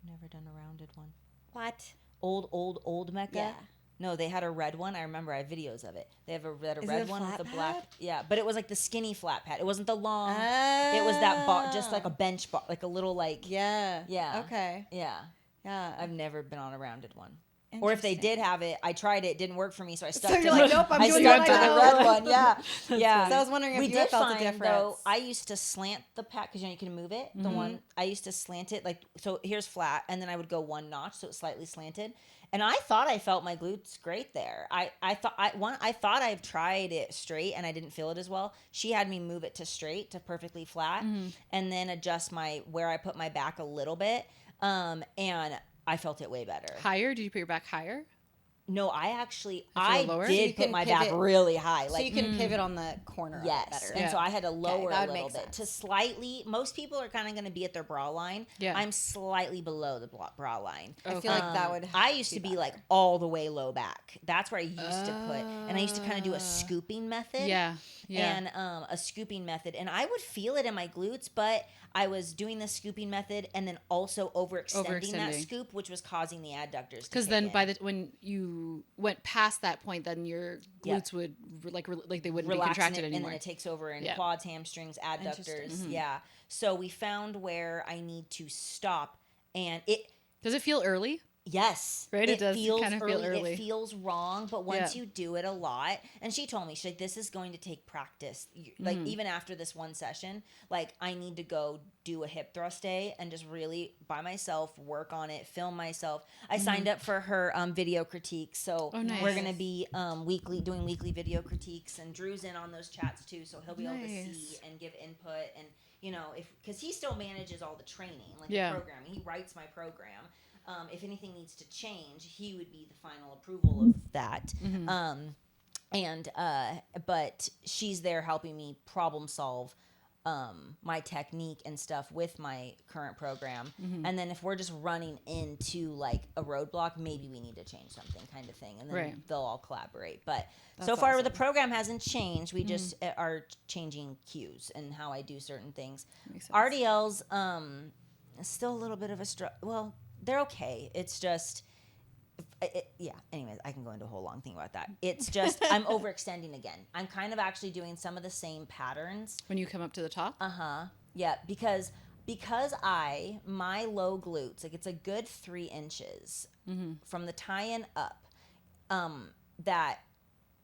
Never done a rounded one. What? Old Mecca? Yeah. No, they had a red one. I remember I have videos of it. They have a Is it red a one with flat the black. pad? Yeah, but it was like the skinny flat pad. It wasn't the long. It was that bar, just like a bench bar, like a little like. Yeah. Yeah. Okay. Yeah. Yeah. I've never been on a rounded one. Or if they did have it, I tried it, didn't work for me, so I stuck So to you're like, nope, I'm doing stuck what to I the know. red one. Yeah, yeah. So I was wondering if we you did had felt find a difference. though. I used to slant the pack because you can move it. The one I used to slant it like so. Here's flat, and then I would go one notch, so it's slightly slanted. And I thought I felt my glutes great there. I thought I've tried it straight and I didn't feel it as well. She had me move it to straight to perfectly flat, and then adjust where I put my back a little bit. And I felt it way better. Higher? Did you put your back higher? No, I lower? did put my back really high. So you can pivot on the corner yes. of it better. And so I had to lower that a would little make bit sense. to slightly, most people are kind of going to be at their bra line. Yeah. I'm slightly below the bra line. I feel like that would I used to be like all the way low back. That's where I used to put, and I used to kind of do a scooping method. Yeah. Yeah. And a scooping method. And I would feel it in my glutes, but I was doing the scooping method and then also overextending that scoop, which was causing the adductors. Because then when you went past that point, then your glutes would like they wouldn't be contracted anymore. And then it takes over in quads, hamstrings, adductors. Mm-hmm. Yeah. So we found where I need to stop, and it. Does it feel early? Yes. Right? It does feels kind of feel early. It feels wrong, but once you do it a lot, and she told me, she's like, this is going to take practice. Like, even after this one session, like, I need to go do a hip thrust day and just really, by myself, work on it, film myself. I signed up for her video critiques, so we're going to be doing weekly video critiques, and Drew's in on those chats, too, so he'll be able to see and give input, and, you know, because he still manages all the training, like the programming. He writes my program. If anything needs to change, he would be the final approval of that. But she's there helping me problem solve my technique and stuff with my current program. And then if we're just running into like a roadblock, maybe we need to change something, kind of thing. And then they'll all collaborate. But so far, the program hasn't changed. We just are changing cues and how I do certain things. RDLs is still a little bit of a struggle. Well, they're okay. It's just, anyways, I can go into a whole long thing about that. It's just, I'm overextending again. I'm kind of actually doing some of the same patterns. When you come up to the top? Yeah, because my low glutes, like it's a good 3 inches from the tie-in up, that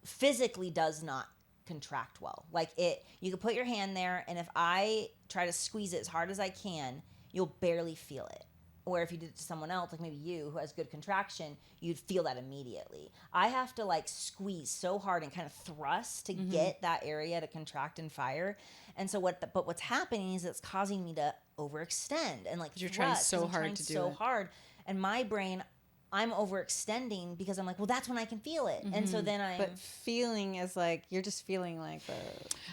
physically does not contract well. Like you can put your hand there, and if I try to squeeze it as hard as I can, you'll barely feel it. Where if you did it to someone else, like maybe you, who has good contraction, you'd feel that immediately. I have to like squeeze so hard and kind of thrust to get that area to contract and fire. And so what's happening is it's causing me to overextend and like you're trying so hard to do it. And my brain, I'm overextending because I'm like, well, that's when I can feel it. And so then But feeling is like, you're just feeling like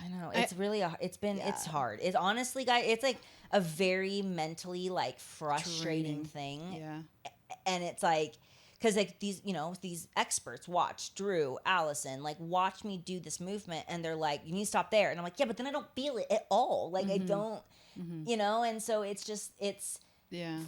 I know. It's really, it's hard. It's honestly, guys, it's like a very mentally like frustrating thing. Yeah. And it's like, because like these experts watch Drew, Allison, like watch me do this movement, and they're like, you need to stop there. And I'm like, yeah, but then I don't feel it at all. Like I don't, and so it's just,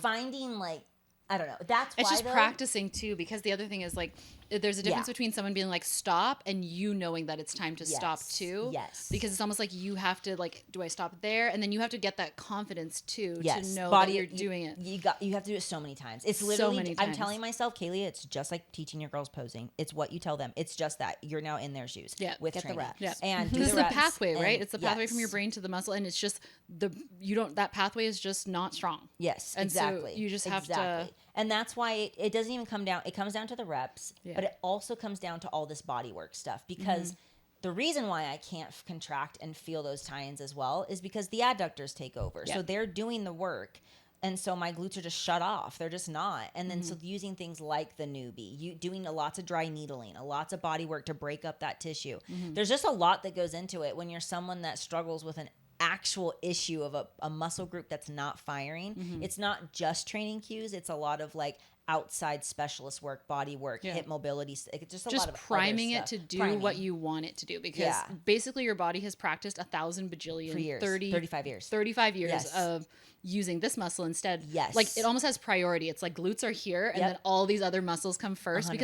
finding like, I don't know. That's why it's just practicing too, because the other thing is like there's a difference between someone being like stop and you knowing that it's time to stop too. Yes. Because it's almost like you have to like, do I stop there? And then you have to get that confidence too to know Body, that you're doing it. You have to do it so many times. It's literally many times. I'm telling myself, Kaylee, it's just like teaching your girls posing. It's what you tell them. It's just that you're now in their shoes. Yeah. With Get training. the reps. Yeah. And this is the pathway, right? And It's the pathway from your brain to the muscle, and it's just that pathway is just not strong. Yes, And exactly. so you just have to. And that's why it doesn't even come down. It comes down to the reps, but it also comes down to all this body work stuff, because the reason why I can't contract and feel those tie-ins as well is because the adductors take over. So they're doing the work. And so my glutes are just shut off. They're just not. And then so using things like the newbie, you doing lots of dry needling, lots of body work to break up that tissue. There's just a lot that goes into it when you're someone that struggles with an actual issue of a muscle group that's not firing. It's not just training cues. It's a lot of like outside specialist work, body work, hip mobility. It's just a lot of priming it to do what you want it to do, because basically your body has practiced 1,000 bajillion for years, 35 years 35 years of using this muscle instead. Like it almost has priority. It's like glutes are here, and then all these other muscles come first 100%.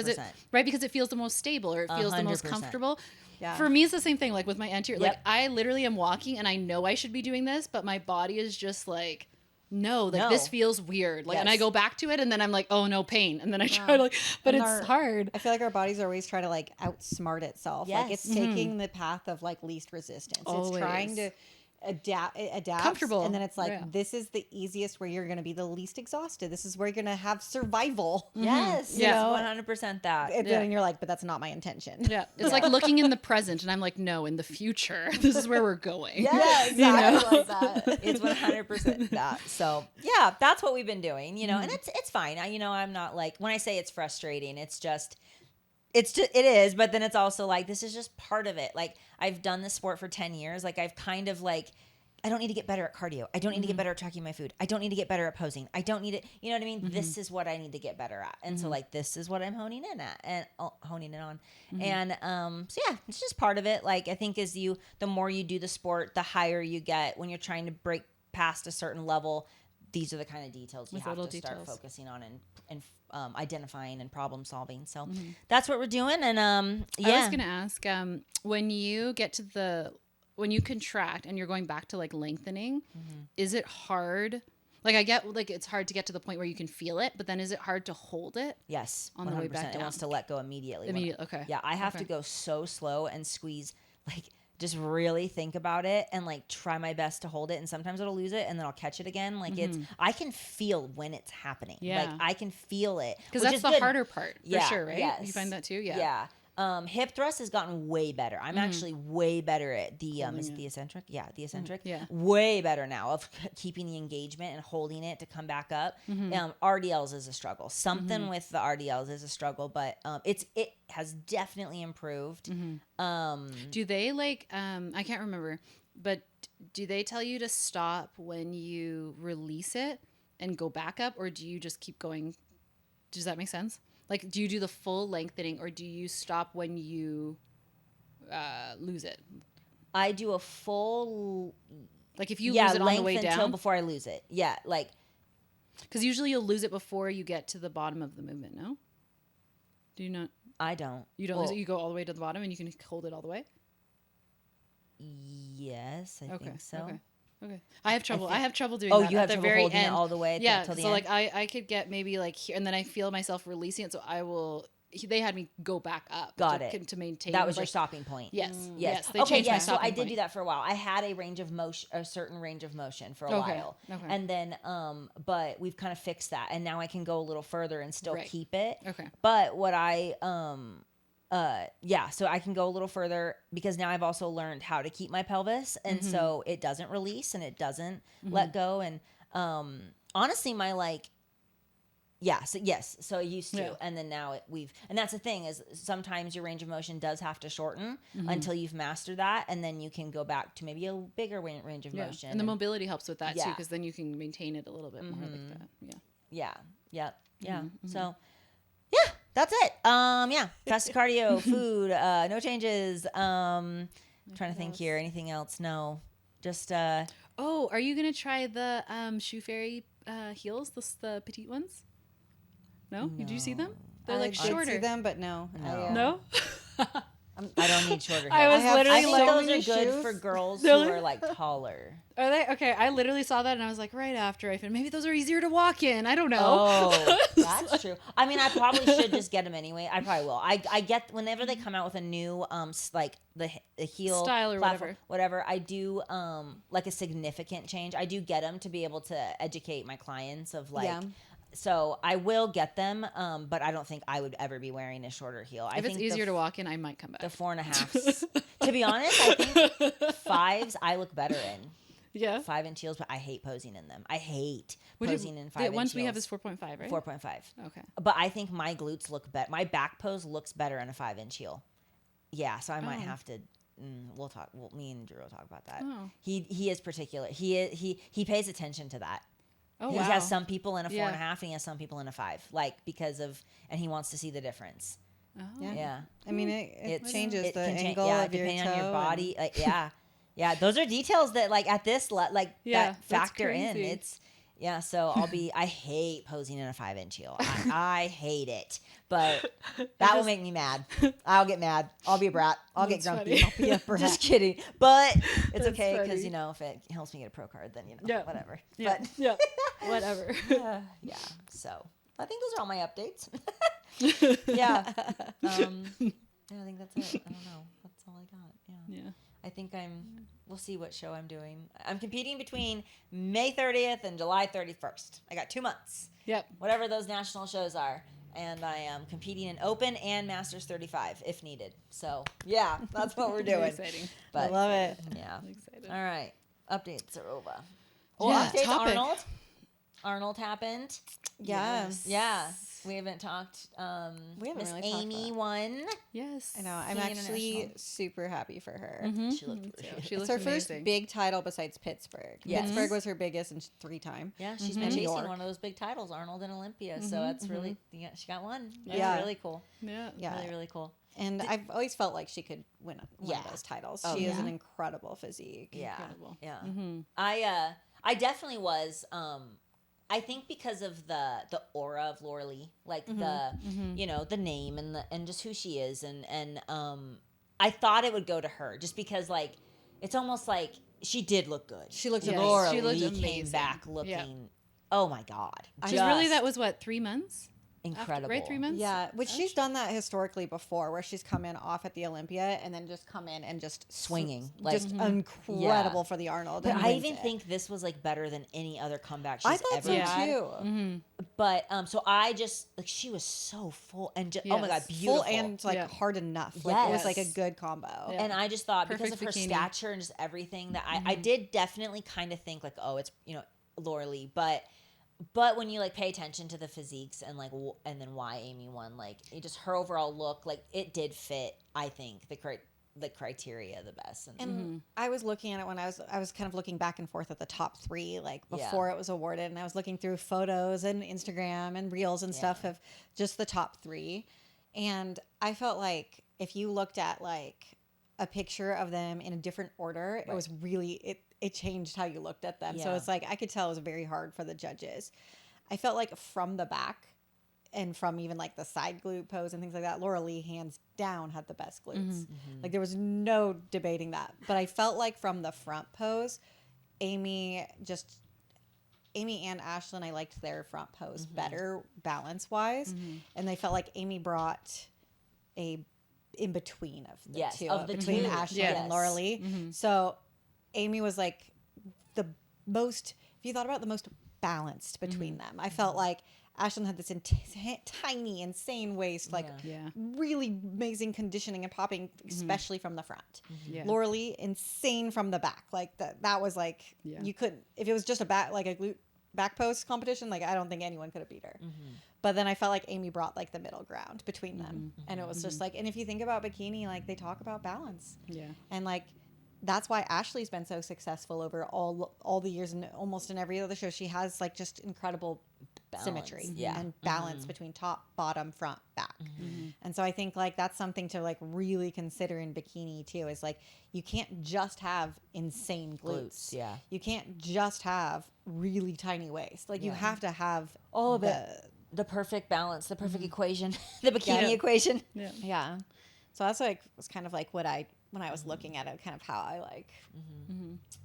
because it feels the most stable, or it feels the most 100%. comfortable. Yeah. For me, it's the same thing. Like with my anterior, like I literally am walking and I know I should be doing this, but my body is just like, no, like No. this feels weird. Like, and I Yes. go back to it and then I'm like, oh, no pain. And then I try Yeah. to like, but And it's hard. I feel like our bodies always try to like outsmart itself. Like it's Yes. taking the path of like least resistance. It's trying Always. to adapt. Comfortable. And then it's like, Yeah. this is the easiest where you're going to be the least exhausted. This is where you're going to have survival. Yes. Yeah. It's 100% that. And Yeah. then you're like, but that's not my intention. Yeah. It's like looking in the present. And I'm like, no, in the future, this is where we're going. Yeah, exactly like that. It's 100% that. So yeah, that's what we've been doing, you know, and it's fine. I'm not like, when I say it's frustrating, it is, but then it's also like, this is just part of it. Like I've done this sport for 10 years. Like I've kind of like, I don't need to get better at cardio. I don't need to get better at tracking my food. I don't need to get better at posing. I don't need it. You know what I mean? This is what I need to get better at. And so like, this is what I'm honing in on. And, so yeah, it's just part of it. Like I think the more you do the sport, the higher you get. When you're trying to break past a certain level, these are the kind of details you With have to little start details. focusing on and identifying and problem solving. So that's what we're doing. And yeah, I was going to ask, when you contract and you're going back to like lengthening, is it hard? Like I get like it's hard to get to the point where you can feel it, but then is it hard to hold it? yes, On the way back It down. wants to let go immediately. Immediately, okay. Yeah, I have to Okay. go so slow and squeeze, like just really think about it and like try my best to hold it. And sometimes it'll lose it and then I'll catch it again. Like I can feel when it's happening. Yeah. Like I can feel it. Because which that's is the good. harder part for Yeah, sure, right? yes. You find that too? Yeah. Yeah. Hip thrust has gotten way better. I'm actually way better at the is it the eccentric? Yeah, the eccentric. Yeah. Way better now of keeping the engagement and holding it to come back up. RDLs is a struggle. Something with the RDLs is a struggle, but it has definitely improved. Do they like, I can't remember, but do they tell you to stop when you release it and go back up, or do you just keep going? Does that make sense? Like, do you do the full lengthening, or do you stop when you lose it? I do a full Like if you lose it on the way until down, before I lose it. Yeah, like because usually you'll lose it before you get to the bottom of the movement. No, do you not? I don't. You don't lose it. You go all the way to the bottom, and you can hold it all the way. Yes, I think so. Okay. I have trouble. I have trouble doing Oh, that you at have the trouble very holding it end. all the way Yeah. till the So end? like I could get maybe like here, and then I feel myself releasing it. So I will. They had me go back up. Got it. To maintain. That was your like, stopping point. Yes. Yes. They Okay. changed my Yeah. So I stopping did point. do that for a while. I had a range of motion, a certain range of motion for a Okay, while, okay. and then but we've kind of fixed that, and now I can go a little further and still Right. keep it. Okay. But what I so I can go a little further because now I've also learned how to keep my pelvis, and so it doesn't release and it doesn't let go, and honestly, my like. Yeah. So yes. So I used to, Yeah. and then now and that's the thing is sometimes your range of motion does have to shorten until you've mastered that, and then you can go back to maybe a bigger range of Yeah. motion. And the mobility helps with that too, Yeah. because then you can maintain it a little bit more like that. Yeah. Yeah. Yep. Yeah. So, yeah, that's it. Yeah. Fast cardio, food, no changes. Trying to think here. Anything else? No. Just Oh, are you gonna try the Shoe Fairy heels? The petite ones? No? Did you see them? They're like I did shorter. see them, but no. No? I don't need shorter heels. I was have literally I think like, those many are good shoes. for girls Really? who are like taller. are they? Okay, I literally saw that and I was like, right after I finished, maybe those are easier to walk in. I don't know. Oh, that's true. I mean, I probably should just get them anyway. I probably will. I get whenever they come out with a new like the heel Style or platform, whatever. I do like a significant change. I do get them to be able to educate my clients of like. Yeah. So I will get them, but I don't think I would ever be wearing a shorter heel. I If it's think easier to walk in, I might come back. the 4.5s. To be honest, I think 5s I look better in. Yeah. 5-inch heels, but I hate posing in them. I hate What do- posing in the 5-inch ones we have heels. is 4.5, right? 4.5. Okay. But I think my glutes look better. My back pose looks better in a 5-inch heel. Yeah, so I might have to. We'll talk. Me and Drew will talk about that. Oh. He is particular. He pays attention to that. Oh, He wow. has some people in a 4.5, Yeah. and he has some people in a 5. Like and he wants to see the difference. Oh. Yeah. Yeah, I mean, it changes it the can angle yeah, of your depending toe on your and- body. Like, yeah, those are details that like at this Yeah, that that's factor in. crazy. It's Yeah, so I hate posing in a 5-inch heel. I hate it. But that will make me mad. I'll get mad. I'll be a brat. I'll get That's grumpy. funny. I'll be a brat. Just kidding. But it's That's okay because, funny. you know, if it helps me get a pro card, then, you know, Yeah. whatever. Yeah. But Yeah. Whatever. yeah, so I think those are all my updates. Yeah. I think that's it. I don't know. That's all I got. Yeah. Yeah. I think we'll see what show I'm doing. I'm competing between May 30th and July 31st. I got 2 months, Yep. whatever those national shows are. And I am competing in Open and Masters 35 if needed. So, yeah, that's what we're Very doing. exciting. But, I love it. Yeah. I'm excited. All right. Updates are over. Yeah, Updates, topic. Arnold happened. Yes. Yeah. We haven't talked. We haven't Miss really talked Amy about it. won. Yes. I know. I'm Senior actually International. super happy for her. Mhm. She looked Me really too. good. She It's looked her first amazing. big title besides Pittsburgh. Yes. Pittsburgh was her biggest and 3 times. Yeah, she's Mhm. been New chasing York. one of those big titles, Arnold and Olympia. So Mhm. that's really, yeah, she got one. That's Yeah. really cool. Yeah. Yeah. Really, really cool. And I've always felt like she could win one Yeah. of those titles. Oh, She is yeah. an incredible physique. Yeah. Incredible. Yeah. Mm-hmm. I definitely was. I think because of the aura of Laura Lee, like the Mm-hmm. you know, the name and just who she is, and I thought it would go to her just because like it's almost like she did look good. She looked Yes, amazing. Laura she looked Lee came amazing. back looking, oh my god, Because really, just that was what, 3 months? incredible. Right, 3 months. Yeah, which she's done that historically before, where she's come in off at the Olympia and then just come in and just Swinging, like- just incredible for the Arnold. But and I wins even it. think this was like better than any other comeback she's I thought ever so had. too. Mm-hmm. But so I just like she was so full and just, oh my god, Yes. beautiful. Full and like Yeah. hard enough. Like it was like a Yes. good combo. Yeah. And I just thought because Perfect of her bikini. stature and just everything that I did definitely kind of think like, oh, it's, you know, Laura Lee, but when you like pay attention to the physiques and like and then why Amy won, like it just her overall look, like it did fit, I think, the criteria the best. And I was looking at it when I was kind of looking back and forth at the top 3, like before it was awarded, and I was looking through photos and Instagram and reels and stuff of just the top 3, and I felt like if you looked at like a picture of them in a different order, it was really it changed how you looked at them. So Yeah. it's like I could tell it was very hard for the judges. I felt like from the back and from even like the side glute pose and things like that, Laura Lee hands down had the best glutes. Like there was no debating that. But I felt like from the front pose, Amy and Ashlyn, I liked their front pose better balance wise. And they felt like Amy brought a in between of the Yes, two, of the between two. Ashlyn Yes. and Laura Lee. So Amy was like the most, if you thought about the most balanced between them. I felt like Ashlyn had this tiny, insane waist, like Yeah. really amazing conditioning and popping, especially from the front. Yeah. Laura Lee, insane from the back. Like that was like, Yeah. you couldn't, if it was just a glute back post competition, like I don't think anyone could have beat her. But then I felt like Amy brought like the middle ground between them. And it was just like, and if you think about Bikini, like they talk about balance. Yeah. And like that's why Ashley's been so successful over all the years, and almost in every other show she has like just incredible symmetry and balance between top, bottom, front, back. And so I think like that's something to like really consider in Bikini too, is like you can't just have insane glutes. Yeah. You can't just have really tiny waist. Like you have to have All of the, it. The perfect balance, the perfect equation, the bikini equation. Yeah. Yeah. So that's like was kind of like what when I was looking at it, kind of how I like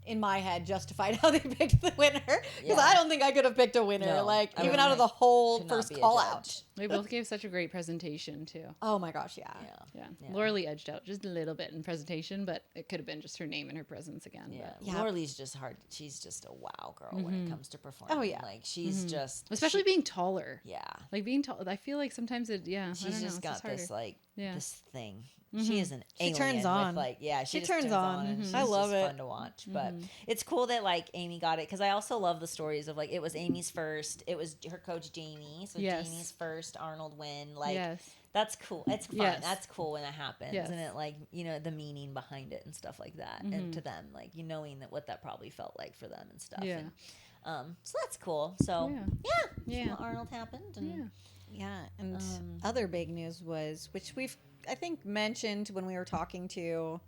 in my head justified how they picked the winner, because I don't think I could have picked a winner. No, like I even out of the wouldn't. whole Could not first be a call judge. out. They both gave such a great presentation too. Oh my gosh, yeah. Yeah. Yeah. Laura Lee edged out just a little bit in presentation, but it could have been just her name and her presence again. Yeah. But. Yeah. Laura Lee's just hard. She's just a wow girl when it comes to performing. Oh, yeah. Like she's just, Especially being taller. yeah. Like being tall. I feel like sometimes I She's don't know, just it's got harder. this like Yeah. this thing. She is an She alien turns on. with like she just turns on. and she's I love just it. fun to watch. But it's cool that like Amy got it, because I also love the stories of like it was Amy's first, it was her coach Jamie, so Yes. Jamie's first Arnold win. Like Yes. that's cool. It's fun. Yes. That's cool when that happens, Yes. and it like the meaning behind it and stuff like that, and to them like knowing that what that probably felt like for them and stuff. Yeah. And, so that's cool. So Yeah. so Arnold happened. And, Yeah. Yeah, and other big news was, which we've I think mentioned when we were talking to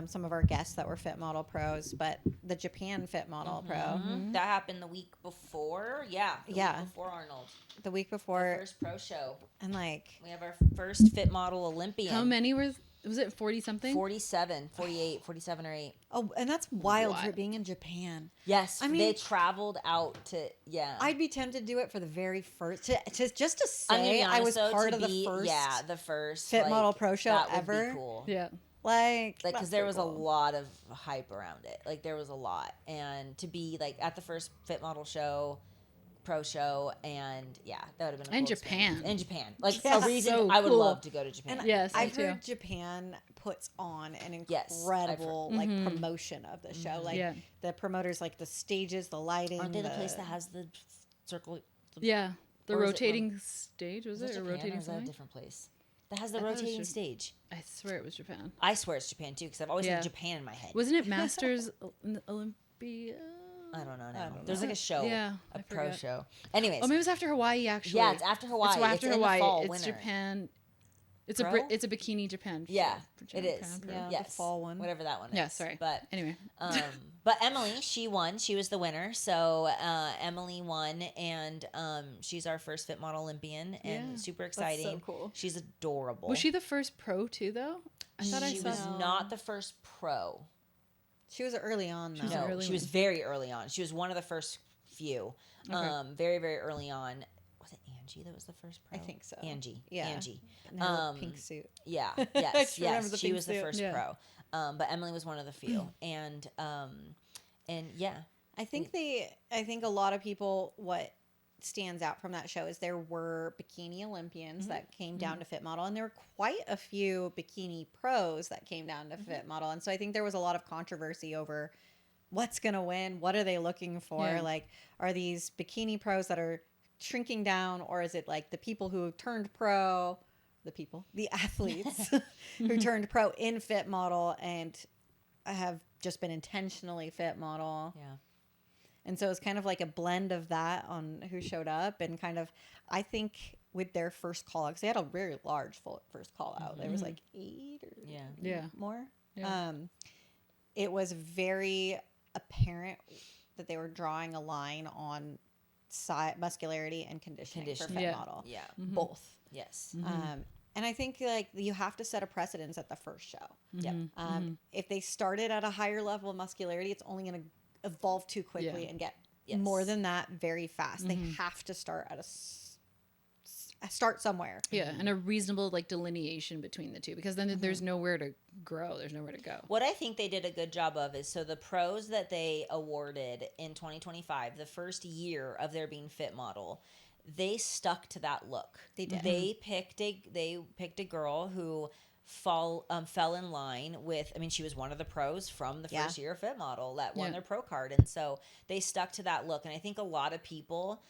some of our guests that were fit model pros, but the Japan fit model pro. That happened the week before. Yeah. The week before Arnold. The week before. The first pro show. And like. We have our first fit model Olympian. How many was it 40 something? 47, 48, 47 or 8. Oh, and that's wild for being in Japan. Yes. I mean, they traveled out to, I'd be tempted to do it for the very first, just to say I was part of the first. Yeah, the first. Fit model pro show that ever. Would be cool. Yeah. Like, because there was a lot of hype around it. Like, there was a lot. And to be, like, at the first fit model show, pro show, and, yeah, that would have been a cool Japan. experience. In Japan. Like, Yeah. a reason So I would cool. love to go to Japan. And yes, I've heard Japan puts on an incredible, like, promotion of the show. Like, the promoters, like, the stages, the lighting. Aren't they the place that has the circle? The rotating stage, was it? Or rotating or is that a different place? That has the rotating stage. I swear it was Japan. I swear it's Japan too, because I've always had Japan in my head. Wasn't it Masters Olympia? I don't know now. There's like a show, a pro show. Anyways, maybe it was after Hawaii. Actually, yeah, it's after Hawaii. It's after Hawaii. In the fall, it's winter. Japan. It's Pro? it's a Bikini Japan. Yeah, show. it is. Yeah, yes, the fall one. Whatever that one is. Yeah, sorry. But anyway, but Emily, she won. She was the winner. So Emily won, and she's our first fit model Olympian, and super exciting. That's so cool. She's adorable. Was she the first pro too, though? I thought she was not the first pro. She was early on, though. No, she was very early on. She was one of the first few. Okay. Very, very early on. Was it Angie that was the first pro? I think so. Angie. Yeah. Angie. In her pink suit. Yeah. I Yes. just remember Yes. the She pink was the suit. first pro. But Emily was one of the few. And yeah. I think a lot of people, what stands out from that show is there were bikini Olympians that came down to fit model, and there were quite a few bikini pros that came down to fit model. And so I think there was a lot of controversy over what's going to win. What are they looking for? Yeah. Like, are these bikini pros that are shrinking down, or is it like the people who turned pro, the athletes who turned pro in fit model and have just been intentionally fit model? Yeah. And so it's kind of like a blend of that on who showed up, and kind of, I think with their first call out, because they had a very large first call out. There was like 8 or more. Yeah. It was very apparent that they were drawing a line on muscularity and conditioning for fit model. Yeah. Both. Yes. And I think like you have to set a precedence at the first show. Yep. If they started at a higher level of muscularity, it's only going to evolve too quickly and get more than that very fast. They have to start at start somewhere. Yeah, and a reasonable like delineation between the two, because then there's nowhere to grow. There's nowhere to go. What I think they did a good job of is, so the pros that they awarded in 2025, the first year of their being fit model, they stuck to that look. They did. They picked a girl who fell in line with, I mean, she was one of the pros from the first year of fit model that won their pro card, and so they stuck to that look. And I think a lot of people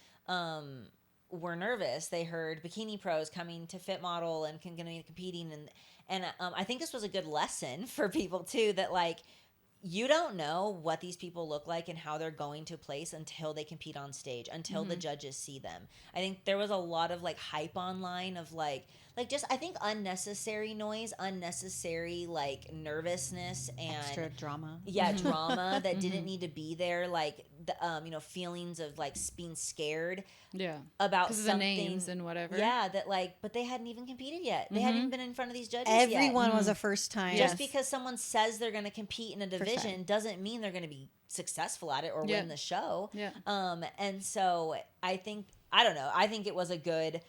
were nervous. They heard bikini pros coming to fit model and going to be competing, and I think this was a good lesson for people too, that like, you don't know what these people look like and how they're going to place until they compete on stage, until the judges see them. I think there was a lot of like hype online of like just, I think, unnecessary noise, unnecessary like nervousness and Extra drama. Yeah, drama that didn't need to be there. Like the feelings of like being scared. Yeah. About because of something. the names and whatever. Yeah, that like, but they hadn't even competed yet. They hadn't even been in front of these judges yet. Everyone was a first time. Just because someone says they're going to compete in a division doesn't mean they're going to be successful at it or win the show. Yeah. And so I think it was a good,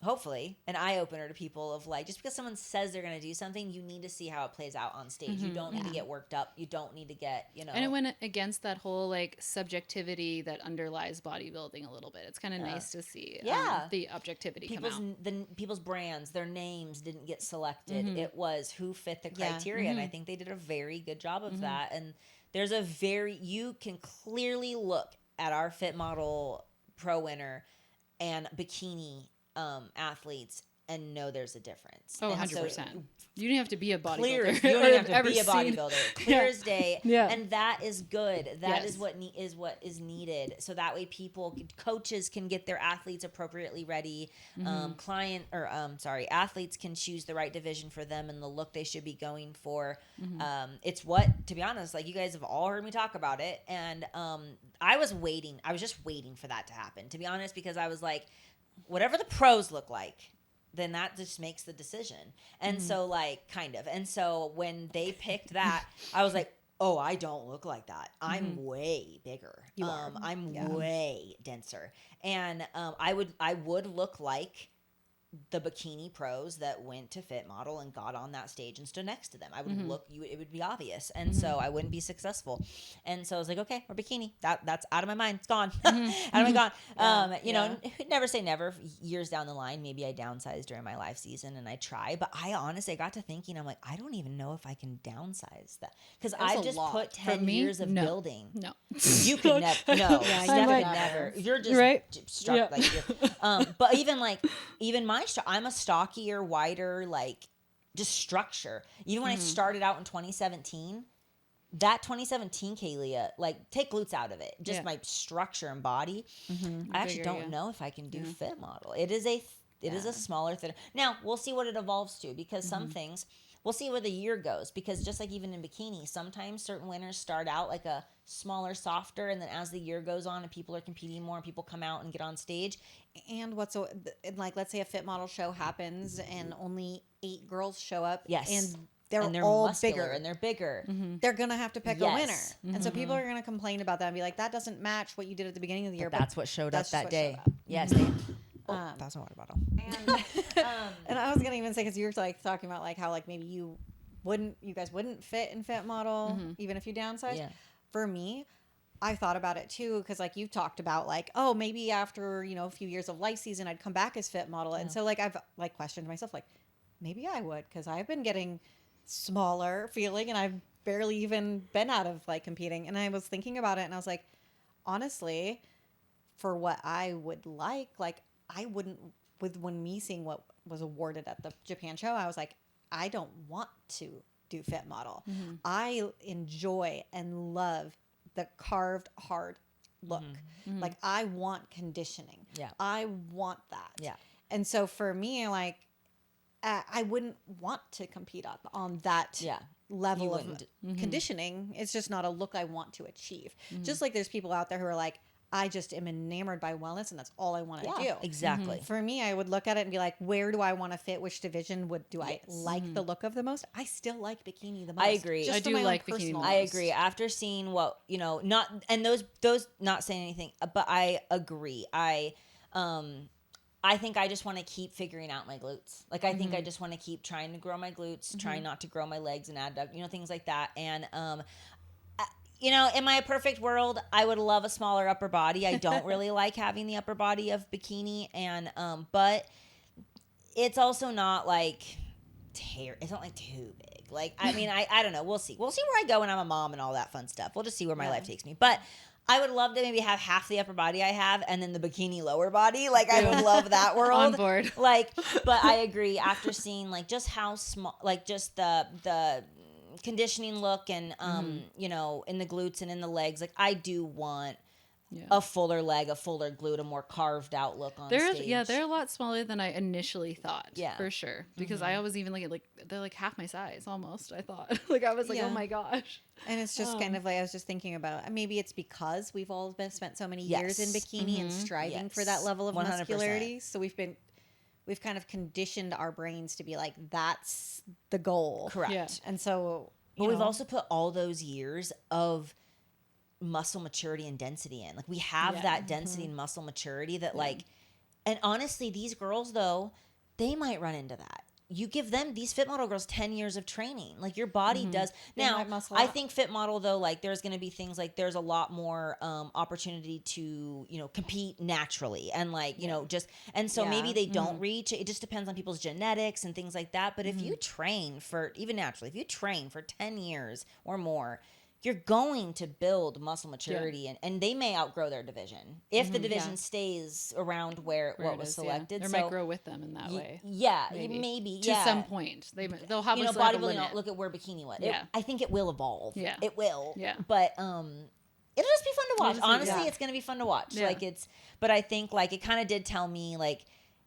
hopefully an eye-opener to people of like, just because someone says they're going to do something, you need to see how it plays out on stage. You don't need to get worked up. You don't need to get, And it went against that whole like subjectivity that underlies bodybuilding a little bit. It's kind of nice to see the objectivity come out. People's brands, their names didn't get selected. It was who fit the criteria. And I think they did a very good job of that. And there's you can clearly look at our fit model pro winner and bikini athletes and know there's a difference. Oh, And 100%. so You don't have to be a bodybuilder. clear, you don't even have to be a Ever seen- bodybuilder. Clear as day. Yeah. And that is good. That Yes. is what is needed. So that way coaches can get their athletes appropriately ready. Athletes can choose the right division for them and the look they should be going for. It's what, to be honest, like you guys have all heard me talk about it. And I was just waiting for that to happen, to be honest, because I was like, whatever the pros look like, then that just makes the decision. And so like kind of. And so when they picked that, I was like, oh, I don't look like that. I'm way bigger. You are. I'm way denser. And I would look like the bikini pros that went to Fit Model and got on that stage and stood next to them. I would it would be obvious. And so I wouldn't be successful. And so I was like, okay, we're bikini. That's out of my mind. It's gone. Out of my gone. You know, never say never. Years down the line, maybe I downsize during my life season and I try. But I honestly got to thinking, I'm like, I don't even know if I can downsize that. Because I've just put 10 me, years of no. building. No. You could never. No, Yeah, Steph you could could never. You're just Right? struck Yeah. like you're, but even my I'm a stockier, wider, like just structure. Even when I started out in 2017, that 2017 Kalia, like take glutes out of it, just my structure and body. I actually don't know if I can do Fit Model. It is a smaller, thinner. Now we'll see what it evolves to, because some things. We'll see where the year goes, because just like even in bikini, sometimes certain winners start out like a smaller, softer, and then as the year goes on and people are competing more and people come out and get on stage. And like, let's say a Fit Model show happens and only 8 girls show up. Yes. And they're all all bigger. and they're bigger. They're going to have to pick a winner. Yes. And so people are going to complain about that and be like, that doesn't match what you did at the beginning of the year. But that's what showed up that's that what day. showed up. Yes. That's a water bottle. And I was going to even say, because you were like talking about like how like maybe you guys wouldn't fit in Fit Model even if you downsized. Yeah. For me, I thought about it too, because like you talked about like, oh, maybe after, you know, a few years of life season, I'd come back as Fit Model. And so like I've like questioned myself, like maybe I would, because I've been getting smaller feeling and I've barely even been out of like competing. And I was thinking about it and I was like, honestly, for what I would like I wouldn't, when me seeing what was awarded at the Japan show, I was like, I don't want to do Fit Model. I enjoy and love the carved hard look. Like I want conditioning. Yeah. I want that. Yeah. And so for me, like I wouldn't want to compete on that level of conditioning. It's just not a look I want to achieve. Just like there's people out there who are like, I just am enamored by wellness and that's all I want to do. Exactly. For me, I would look at it and be like, where do I want to fit? Which division do I like the look of the most? I still like bikini the most. I agree. Just I for do my own like bikini personal the I most. agree. After seeing what, you know, not, and those not saying anything, but I agree. I think I just want to keep figuring out my glutes. Like, I think I just want to keep trying to grow my glutes, trying not to grow my legs and adduct, you know, things like that. And, you know, in my perfect world, I would love a smaller upper body. I don't really like having the upper body of bikini, and but it's also not like it's not like too big. Like, I mean, I don't know. We'll see. We'll see where I go when I'm a mom and all that fun stuff. We'll just see where my life takes me. But I would love to maybe have half the upper body I have and then the bikini lower body. Like, I would love that world. On board. Like, but I agree, after seeing like just how small, like just the conditioning look and you know, in the glutes and in the legs, like I do want a fuller leg, a fuller glute, a more carved out look on stage. Yeah, they're a lot smaller than I initially thought. Yeah, for sure. Because I always even look at like they're like half my size almost. I thought like I was like, oh my gosh. And it's just kind of like I was just thinking about maybe it's because we've all spent so many years in bikini and striving for that level of 100%. Muscularity. So we've kind of conditioned our brains to be like, that's the goal. Correct. Yeah. And so, but we've also put all those years of muscle maturity and density in. Like, we have that density and muscle maturity that like, and honestly, these girls though, they might run into that. You give them, these Fit Model girls, 10 years of training. Like, your body does. Now, I think Fit Model though, like there's going to be things like there's a lot more opportunity to, you know, compete naturally and like, you know, just, and so maybe they don't reach. It just depends on people's genetics and things like that. But if you train for, even naturally, if you train for 10 years or more, you're going to build muscle maturity, and they may outgrow their division if the division stays around where what was selected. Or might grow with them in that way. Yeah, maybe to some point they'll have bodybuilding. Look at where bikini was. Yeah. I think it will evolve. Yeah, it will. Yeah, but it'll just be fun to watch. Honestly, it's gonna be fun to watch. Yeah. Like but I think like it kind of did tell me like,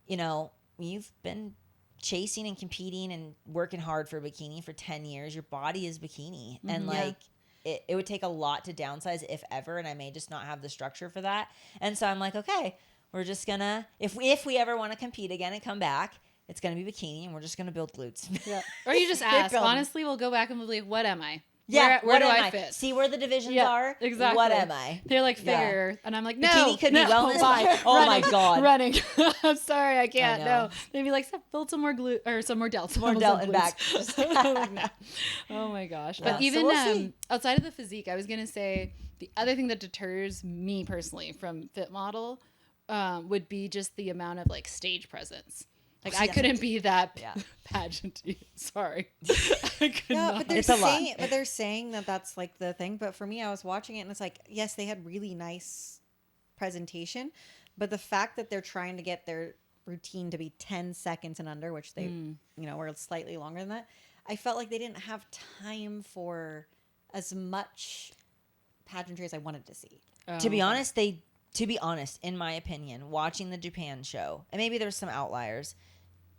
you've been chasing and competing and working hard for bikini for 10 years. Your body is bikini, and like. It would take a lot to downsize, if ever, and I may just not have the structure for that. And so I'm like, okay, we're just gonna if we ever want to compete again and come back, it's gonna be bikini, and we're just gonna build glutes. Yeah. Or you just ask. Honestly, we'll go back and we'll be like, what am I? Yeah, where do I fit? See where the divisions are? Exactly. What am I? They're like figure, and I'm like, no, bikini could be wellness. Bye. Oh my god, running. I'm sorry, I can't. I No, they'd be like, build some more glute or some more delts, more delt and back. I'm like, no. Oh my gosh! Yeah. But even So we'll see. outside of the physique, I was gonna say the other thing that deters me personally from fit model would be just the amount of like stage presence. Like I couldn't be that pageanty. Sorry, I could not. But they're saying that that's like the thing. But for me, I was watching it and it's like, yes, they had really nice presentation, but the fact that they're trying to get their routine to be 10 seconds and under, which they were slightly longer than that, I felt like they didn't have time for as much pageantry as I wanted to see. To be honest, in my opinion, watching the Japan show, and maybe there's some outliers,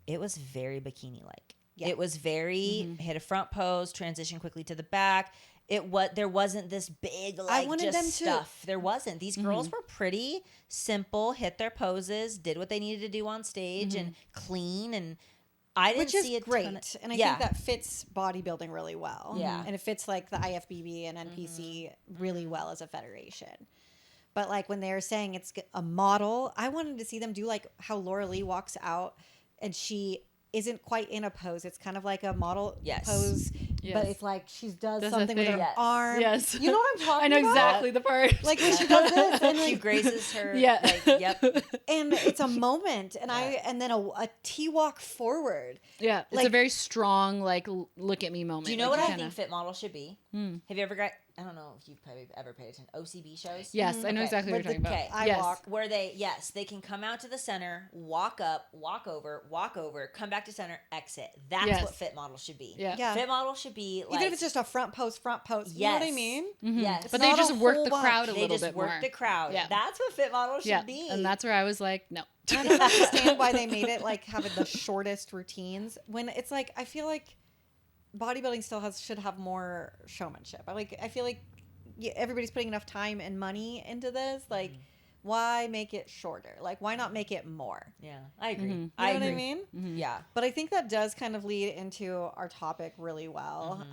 it was very bikini-like. Yeah. It was very hit a front pose, transition quickly to the back. There wasn't this big I wanted them stuff. There wasn't. These girls were pretty simple, hit their poses, did what they needed to do on stage, and clean. And I didn't see it great. And I think that fits bodybuilding really well. Yeah, and it fits like the IFBB and NPC really well as a federation. But like when they were saying it's a model, I wanted to see them do like how Laura Lee walks out and she isn't quite in a pose. It's kind of like a model pose, but it's like she does something with her arm. Yes. You know what I'm talking about? I know exactly the part. Like when she does this and she grazes her. Yeah. Like, yep. And it's a moment. And then a T-walk forward. Yeah. It's like, a very strong, like, look at me moment. Do you know what I think fit model should be? Have you ever got, I don't know if you've probably ever paid attention, OCB shows? Yes, I know exactly what you're talking about. Okay, walk, where they can come out to the center, walk up, walk over, come back to center, exit. That's what fit model should be. Yeah. Fit model should be like, even if it's just a front pose. You know what I mean? Yes. But they just work the crowd a little bit more. They just work the crowd. Yeah. That's what fit model should be. And that's where I was like, no. I don't understand why they made it like having the shortest routines when it's like, I feel like bodybuilding still should have more showmanship. I feel like everybody's putting enough time and money into this. Like, why make it shorter? Like, why not make it more? Yeah, I agree. You know what I mean? Yeah. But I think that does kind of lead into our topic really well.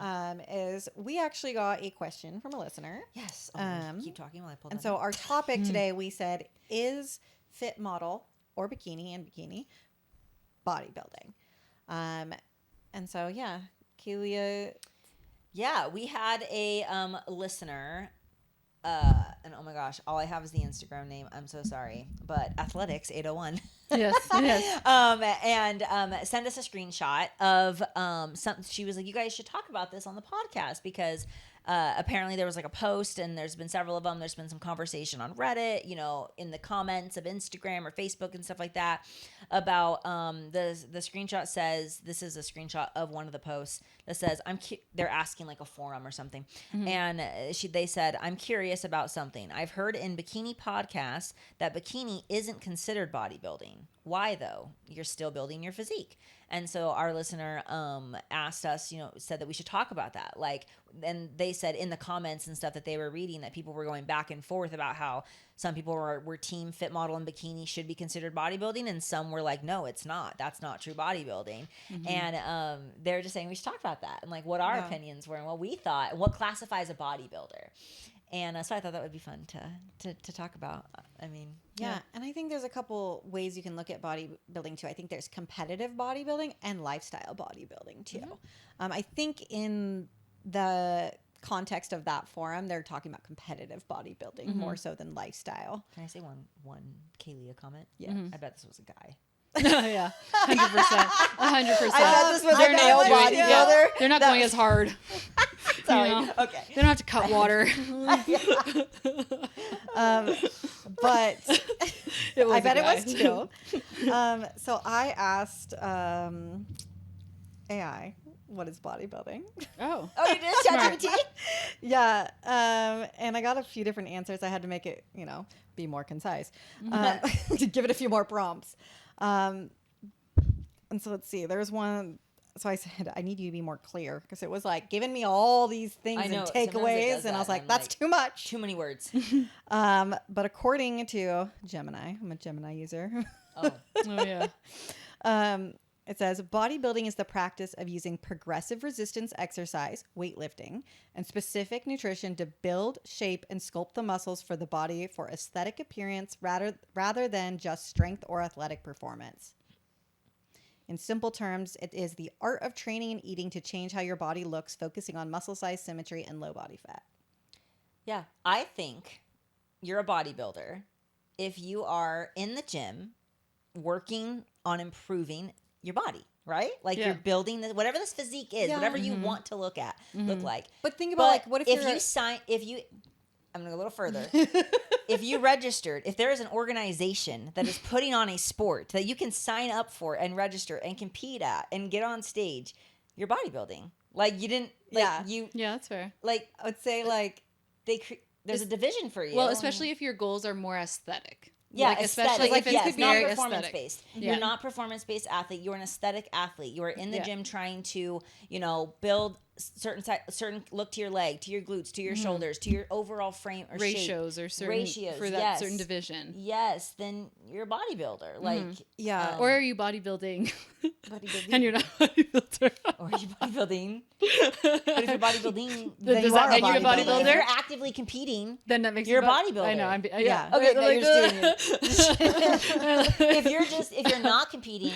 Is we actually got a question from a listener. Yes. Keep talking while I pull. And so our topic today, we said, is fit model or bikini and bikini bodybuilding? And so Kelia. Yeah, we had a listener, and oh my gosh, all I have is the Instagram name. I'm so sorry, but Athletics801. Yes. And send us a screenshot of something. She was like, "You guys should talk about this on the podcast because." Apparently there was like a post and there's been several of them. There's been some conversation on Reddit, in the comments of Instagram or Facebook and stuff like that about the screenshot says, this is a screenshot of one of the posts that says, they're asking like a forum or something. And they said, I'm curious about something. I've heard in bikini podcasts that bikini isn't considered bodybuilding. Why though? You're still building your physique. And so our listener asked us, said that we should talk about that. Like, and they said in the comments and stuff that they were reading that people were going back and forth about how some people were team fit model and bikini should be considered bodybuilding. And some were like, no, it's not. That's not true bodybuilding. And they're just saying we should talk about that and like what our opinions were and what we thought and what classifies a bodybuilder. And so I thought that would be fun to talk about. I mean, yeah. And I think there's a couple ways you can look at bodybuilding too. I think there's competitive bodybuilding and lifestyle bodybuilding too. I think in the context of that forum, they're talking about competitive bodybuilding more so than lifestyle. Can I say one Kaylee comment? Yeah. I bet this was a guy. Yeah, 100%. 100%. I bet this was a male bodybuilder. They're not going as hard. Sorry. You know? Okay. They don't have to cut water. But It was I a bet it guy. was too. So I asked AI, what is bodybuilding? Oh. Oh, you did Smart. ChatGPT? Yeah. And I got a few different answers. I had to make it, be more concise, to give it a few more prompts. And so let's see. There's one. So I said, I need you to be more clear, because it was like giving me all these things I know, and sometimes it takeaways. does And I that, was like, and I'm that's like, too much. Too many words. But according to Gemini, I'm a Gemini user. Oh. Oh yeah. It says bodybuilding is the practice of using progressive resistance exercise, weightlifting, and specific nutrition to build, shape, and sculpt the muscles for the body for aesthetic appearance rather than just strength or athletic performance. In simple terms, it is the art of training and eating to change how your body looks, focusing on muscle size, symmetry, and low body fat. Yeah. I think you're a bodybuilder if you are in the gym working on improving your body, right? Like Yeah. you're building this, whatever this physique is, Yeah. whatever you want to look like. But think about But what if I'm going to go a little further. If you registered, if there is an organization that is putting on a sport that you can sign up for and register and compete at and get on stage, you're bodybuilding. Like you didn't, like Yeah. Yeah, that's fair. like I would say like there's a division for you. Well, especially if your goals are more aesthetic. Yeah, Like, especially aesthetic. if Yes, it's not very performance aesthetic. based. Yeah. You're not performance based athlete. You're an aesthetic athlete. You are in the Yeah. gym trying to, build certain look to your leg, to your glutes, to your shoulders, to your overall frame or Ratios shape. or certain Ratios, for that yes. certain division. Yes, then you're a bodybuilder. Like yeah. Or are you bodybuilding bodybuilding. and you're not a bodybuilder? Or are you bodybuilding? But if you're bodybuilding, Then you does are that a make you a bodybuilder. if bodybuilder? you're actively competing, Then that makes you're you a bodybuilder. I know. Yeah. Okay, no, like, you're just doing it. if you're not competing,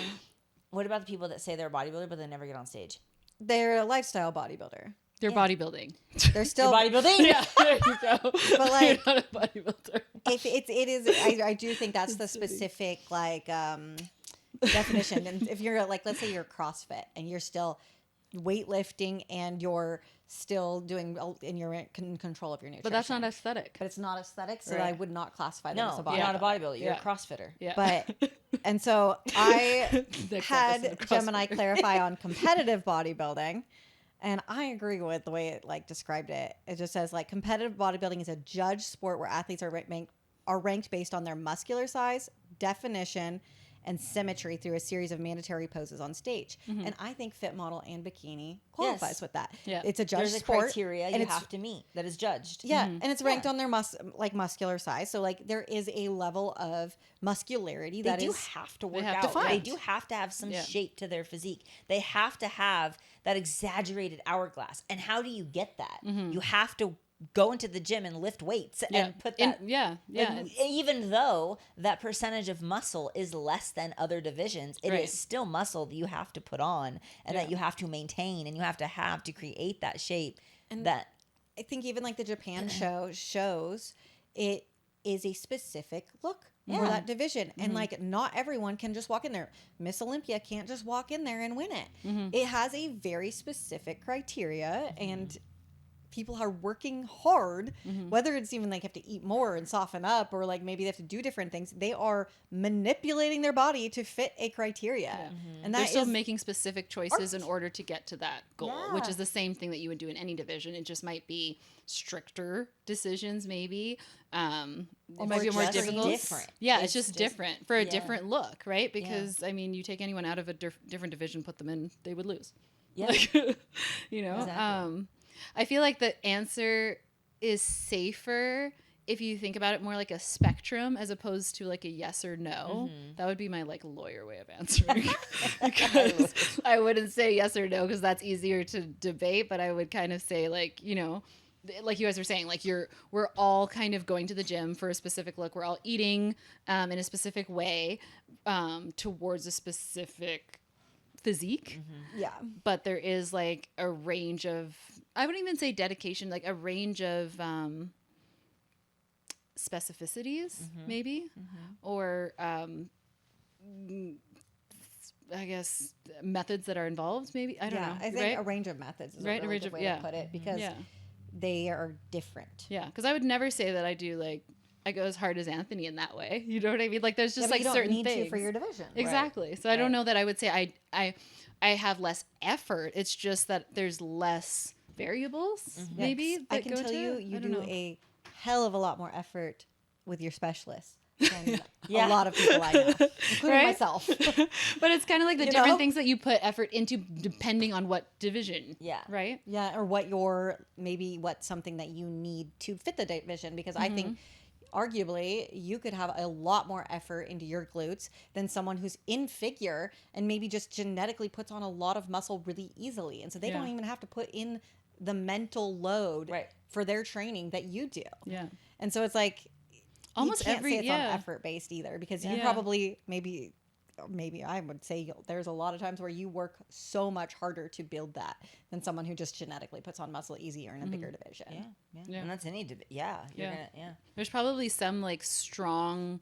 what about the people that say they're a bodybuilder but they never get on stage? They're a lifestyle bodybuilder. They're Yeah. bodybuilding. They're still You're bodybuilding? Yeah, there you go. But, like, you're not a bodybuilder. if it is I do think that's the specific definition. And if you're like, let's say you're CrossFit and you're still weightlifting and you're still doing and you're in control of your nutrition, But that's not aesthetic. but it's not aesthetic, so Right. I would not classify them No, as a you're bodybuilder. not a bodybuilder. You're Yeah. a CrossFitter. Yeah. But and so I Next had episode, Gemini CrossFitter. clarify on competitive bodybuilding, and I agree with the way it described it. It just says competitive bodybuilding is a judged sport where athletes are ranked based on their muscular size, definition, and symmetry through a series of mandatory poses on stage. And I think Fit Model and Bikini qualifies Yes. with that. Yeah. It's a judged There's a sport. criteria and you it's- have to meet that is judged. Yeah, and it's ranked Yeah. on their muscular size. So there is a level of muscularity They that do is have to work have out. to They find. do have to have some Yeah. shape to their physique. They have to have that exaggerated hourglass. And how do you get that? You have to go into the gym and lift weights and put that. Yeah. Like, even though that percentage of muscle is less than other divisions, it is Right. still muscle that you have to put on and that you have to maintain and you have to create that shape. And that I think even the Japan shows it is a specific look for Yeah. that division. And not everyone can just walk in there. Miss Olympia can't just walk in there and win it. It has a very specific criteria and people are working hard, whether it's even have to eat more and soften up or maybe they have to do different things. They are manipulating their body to fit a criteria. Yeah. And They're that still is making specific choices in order to get to that goal, which Yeah. is the same thing that you would do in any division. It just might be stricter decisions, maybe. It might be more just difficult. different. Yeah, It's it's just just- different for a yeah. different look, right? Because you take anyone out of a different division, put them in, they would lose. Yeah. Exactly. I feel like the answer is safer if you think about it more like a spectrum as opposed to a yes or no. That would be my lawyer way of answering. Because I wouldn't say yes or no because that's easier to debate, but I would kind of say like you guys were saying, we're all kind of going to the gym for a specific look. We're all eating in a specific way towards a specific physique. yeah. But there is a range of, I wouldn't even say dedication, a range of specificities maybe, or I guess, methods that are involved, maybe. I don't know. I think a range of methods is a really good way to put it, because they are different. Yeah, because I would never say that I do, like, I go as hard as Anthony in that way. You know what I mean? Like, there's just like you don't certain need things to for your division. Exactly. Right. So I don't know that I would say I have less effort. It's just that there's less variables, maybe. I can tell you do a hell of a lot more effort with your specialists than a lot of people I know, including myself. But it's kind of like the different things that you put effort into depending on what division. Yeah. Right? Yeah, or what's something that you need to fit the division, because I think arguably you could have a lot more effort into your glutes than someone who's in figure and maybe just genetically puts on a lot of muscle really easily. And so they don't even have to put in the mental load for their training that you do. Yeah. And so it's like, almost you can't every say it's on effort based either, because you probably maybe I would say there's a lot of times where you work so much harder to build that than someone who just genetically puts on muscle easier in a bigger division. Yeah. And that's any There's probably some like strong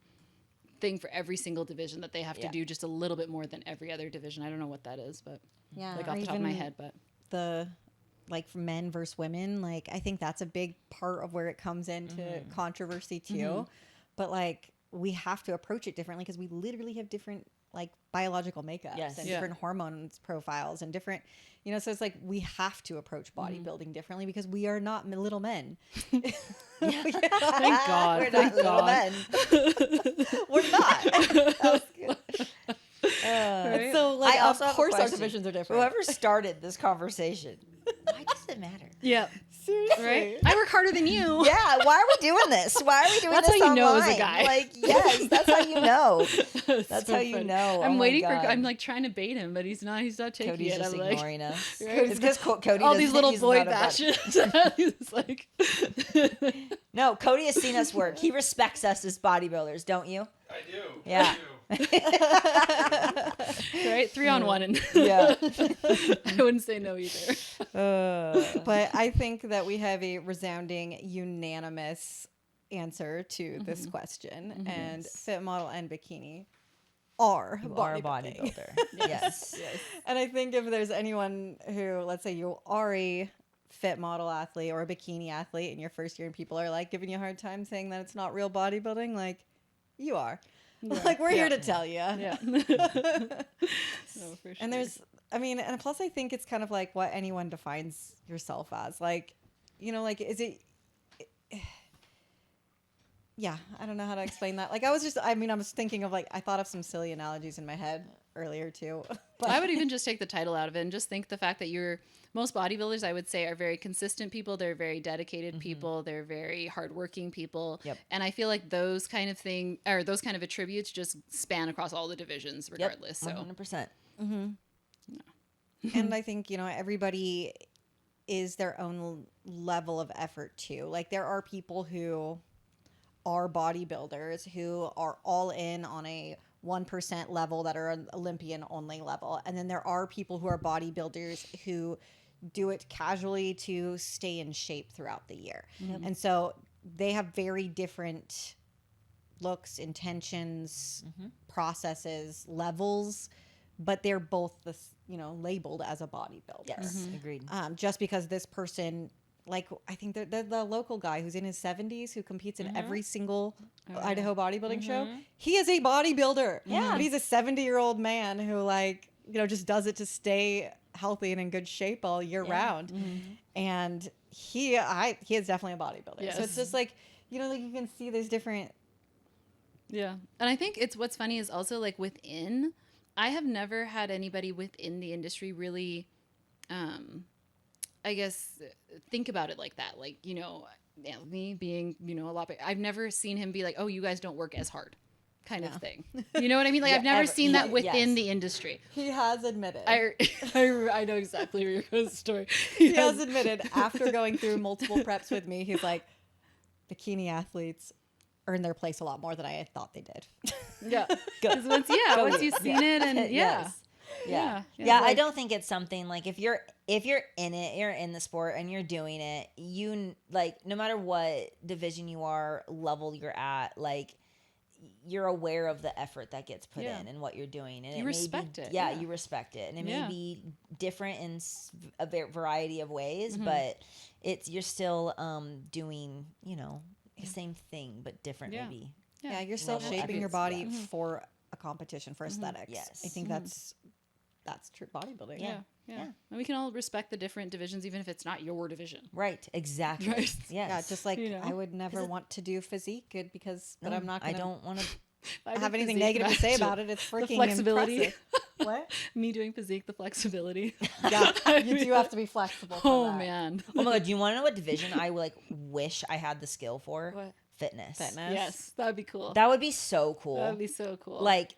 thing for every single division that they have to do just a little bit more than every other division. I don't know what that is, but like off the top of my head, but the like for men versus women, like I think that's a big part of where it comes into controversy too. But like we have to approach it differently because we literally have different like biological makeups and different hormones profiles and different, so it's like we have to approach bodybuilding differently because we are not little men. Thank God. We're not little men. We're not. That was good. Right? So like, I also of have a course our question. divisions are different. Whoever started this conversation, why does it matter? Yeah. Seriously. Right? I work harder than you. Yeah, why are we doing this? Why are we doing That's this how you know online? as a guy. Like, yes, that's how you know. That's So how you funny. know. I'm Oh my waiting God. I'm like trying to bait him, but he's not taking Cody's it. just I'm like, ignoring us. Right? It's because Cody all doesn't these think little he's boy not a body- bashes. He's like, No, Cody has seen us work. He respects us as bodybuilders, don't you? I do. Yeah. I do. right? 3-on-1. And Yeah. I wouldn't say no either. But I think that we have a resounding, unanimous answer to this question. And Fit Model and Bikini are You are a bodybuilding. bodybuilder. Yes. And I think if there's anyone who, let's say you are a fit model athlete or a bikini athlete in your first year and people are like giving you a hard time saying that it's not real bodybuilding, like you are. Like we're here to tell you. Yeah. No, for sure. And and plus I think it's kind of like what anyone defines yourself as. Like, like is it yeah, I don't know how to explain that. Like I was thinking of like I thought of some silly analogies in my head earlier too. But I would even just take the title out of it and just think the fact that most bodybuilders, I would say, are very consistent people. They're very dedicated people. They're very hardworking people. Yep. And I feel like those kind of those kind of attributes just span across all the divisions regardless. Yep. So 100%. and I think, everybody is their own level of effort too. Like there are people who are bodybuilders who are all in on a 1% level that are an Olympian only level. And then there are people who are bodybuilders who do it casually to stay in shape throughout the year. And so they have very different looks, intentions, processes, levels, but they're both labeled as a bodybuilder. Yes. Agreed. Just because this person, like I think the local guy who's in his 70s who competes in every single Idaho bodybuilding show, he is a bodybuilder. Yeah. But he's a 70-year-old man who just does it to stay healthy and in good shape all year round. And he is definitely a bodybuilder. Yes. So it's just like, like you can see there's different. yeah. And I think what's funny is also like within, I have never had anybody within the industry really, I guess, think about it like that. Like, Anthony being, a lot bigger. I've never seen him be like, oh, you guys don't work as hard kind of thing. You know what I mean? Like, I've never seen that within the industry. He has admitted. I know exactly where you're going with the story. He has admitted after going through multiple preps with me, he's like, bikini athletes earn their place a lot more than I thought they did. Yeah. Because once you've seen it and Yeah. I don't think it's something like if you're in it, you're in the sport and you're doing it, you like no matter what division you are, level you're at, like you're aware of the effort that gets put Yeah. in and what you're doing, and You it respect may be, it, Yeah, yeah. you respect it, and it Yeah. may be different in a variety of ways, Mm-hmm. but you're still doing the same thing but different Yeah. maybe. Yeah, you're still Level shaping your efforts, body yeah. for a competition, for aesthetics. Yes. I think that's true bodybuilding. Yeah. Yeah. And we can all respect the different divisions, even if it's not your division. Right, exactly. Right. Yes. Yeah, just like You know? I would never want to do physique but I'm not I going to don't want to. have anything negative to say about it. It's freaking flexibility. impressive. What? Me doing physique, the flexibility. Yeah, you do have to be flexible for Oh that. man. Oh my god, do you want to know what division I wish I had the skill for? What? Fitness. Yes, that'd be cool. That would be so cool. That'd be so cool. Like,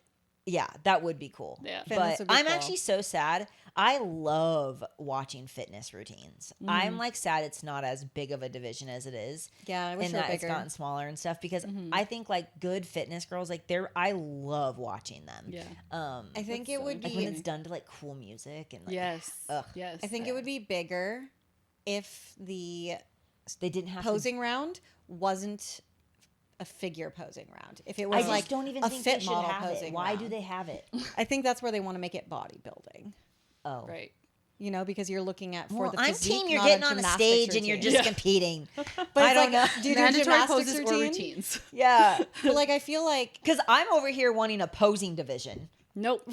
yeah, that would be cool. Yeah. Fitness But would be I'm cool. actually so sad. I love watching fitness routines. I'm like sad it's not as big of a division as it is. Yeah, I wish And they were that it's bigger. gotten smaller and stuff because I think like good fitness girls, like I love watching them. yeah. I think That's it so would Like be when it's done to like cool music and like Yes. ugh. Yes. I think it would be bigger if the they didn't have posing round wasn't a figure posing round. If it I was just like don't even a think fit they should model have it. posing Why round. do they have it? I think that's where they want to make it bodybuilding. Oh. right. You know, because you're looking at for Well, the I'm physique, team. You're not getting on a gymnastics stage and you're routine. just Yeah. competing. But I it's don't know. like, do you do a Mandatory gymnastics poses routine? or routines. Yeah, But like, I feel like because I'm over here wanting a posing division. Nope.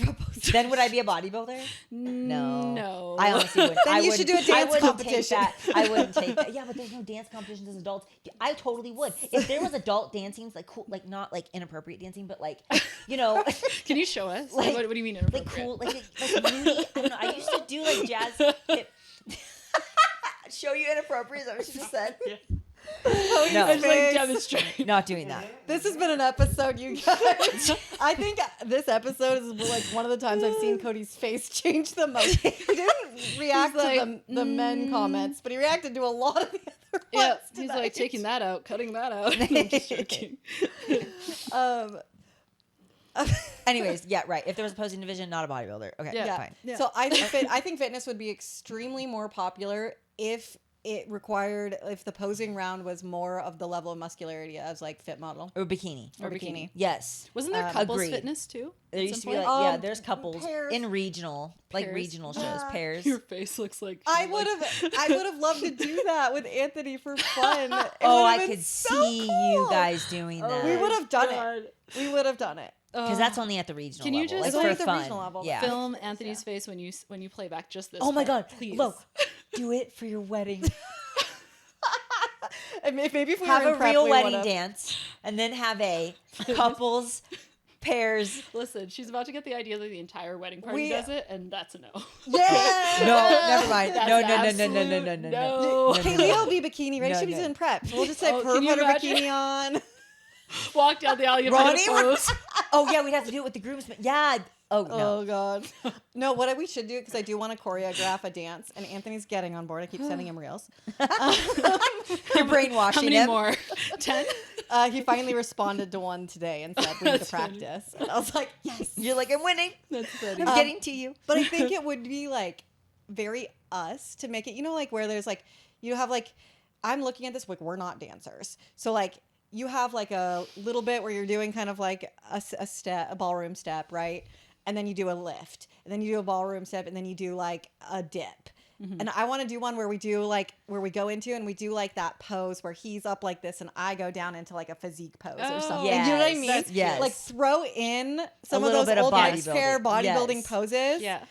Then would I be a bodybuilder? No. No. I honestly wouldn't. Then I you should wouldn't- do a I dance wouldn't competition. Take that. I wouldn't take that. Yeah, but there's no dance competitions as adults. I totally would. If there was adult dancing, like cool, like not like inappropriate dancing, but like, Can you show us? Like- what do you mean like inappropriate? cool, like really, I don't know. I used to do like jazz hip. Show you inappropriate. Is that what you just said? Yeah. No, I just like Face. demonstrate. not doing that. this has been an episode, you guys. I think this episode is like one of the times I've seen Cody's face change the most. He didn't react like, to the men comments, but he reacted to a lot of the other Yeah, ones. he's tonight. like taking that out, cutting that out. I'm just joking. Anyways, yeah, right. If there was a posing division, not a bodybuilder. Okay, Yeah. fine. Yeah. So I think fitness would be extremely more popular if the posing round was more of the level of muscularity as like fit model Or bikini. or bikini. Yes. Wasn't there couples agreed. fitness too? There at used to some be like, point? yeah, there's couples pairs. in regional, like Pairs. regional shows, pairs. Your face looks like I would have loved to do that with Anthony for fun. It Oh, would I have been could so see you cool. guys doing that. We would have done it. God. We would have done it. Because that's only at the regional Can you level. just- like It's only for at the fun. regional level. Yeah. film Anthony's face when you play back just this. Oh my part, God. please. Look, do it for your wedding. And maybe if we Have were in a prep, real we wedding would've. dance and then have a couples, pairs. Listen, she's about to get the idea that the entire wedding party We- does it, and that's a no. Yeah. No, never mind. That's No, no, no, no, no, absolute no, no, no, no. no. Haley will be bikini ready. No, She's no. in prep. So we'll just have Oh, her can you put her imagine? bikini on. Walk down the aisle, you have Ronnie, to pose. Oh, yeah, we'd have to do it with the groomsmen. Yeah. Oh, no. Oh God. No, what we should do, because I do want to choreograph a dance, and Anthony's getting on board. I keep sending him reels. You're brainwashing How many him. more? 10? He finally responded to one today and said we need to That's funny. practice. And I was like, yes. You're like, I'm winning. That's funny. I'm getting to you. But I think it would be like very us to make it, like where there's like, you have like, I'm looking at this, like we're not dancers. So like you have like a little bit where you're doing kind of like a step, a ballroom step, right? And then you do a lift, and then you do a ballroom step, and then you do like a dip. And I want to do one where we do like, where we go into and we do like that pose where he's up like this and I go down into like a physique pose or Oh, something. You know what I yes, mean? that's Yes. Like throw in some of little those bit of old hair bodybuilding. bodybuilding Yes. poses. Yeah.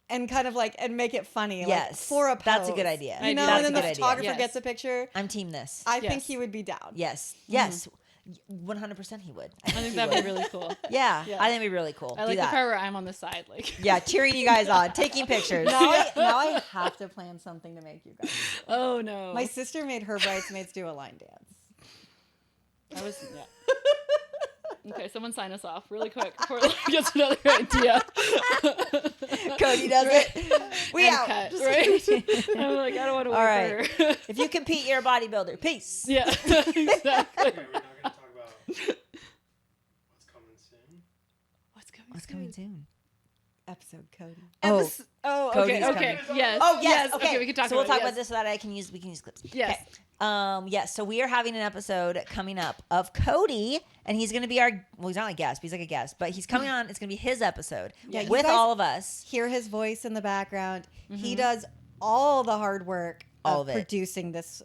And kind of like, and make it funny. Like Yes. for a pose. That's a good idea. You know, That's and then a the good photographer idea. Yes. gets a picture. I'm team this. I think Yes. he would be down. Yes. Yes. 100% he would. I think he that'd be would. really cool. Yeah, Yeah. I think it'd be really cool. I Do like the that. part where I'm on the side, like. Yeah, cheering you guys on, taking pictures. Now I have to plan something to make you guys. Oh no. My sister made her bridesmaids do a line dance. I was. Yeah. Okay, someone sign us off really quick before Laura gets another idea. Cody does it. We And out. cut, Just right? kidding. I'm like, I don't want to All work right. harder. If you compete, you're a bodybuilder. Peace. Yeah, exactly. Okay, we're not going to talk about what's coming soon. What's coming? soon? Episode Cody. Oh, Oh, Cody's okay, okay. coming. Yes. oh yes. Okay, we can talk So we'll about talk it. about this so that we can use clips. Yes. Okay. So we are having an episode coming up of Cody, and he's going to be he's not a guest, but he's like a guest, but he's coming on. It's going to be his episode Yeah, with you guys all of us. Hear his voice in the background. He does all the hard work All of of it. producing this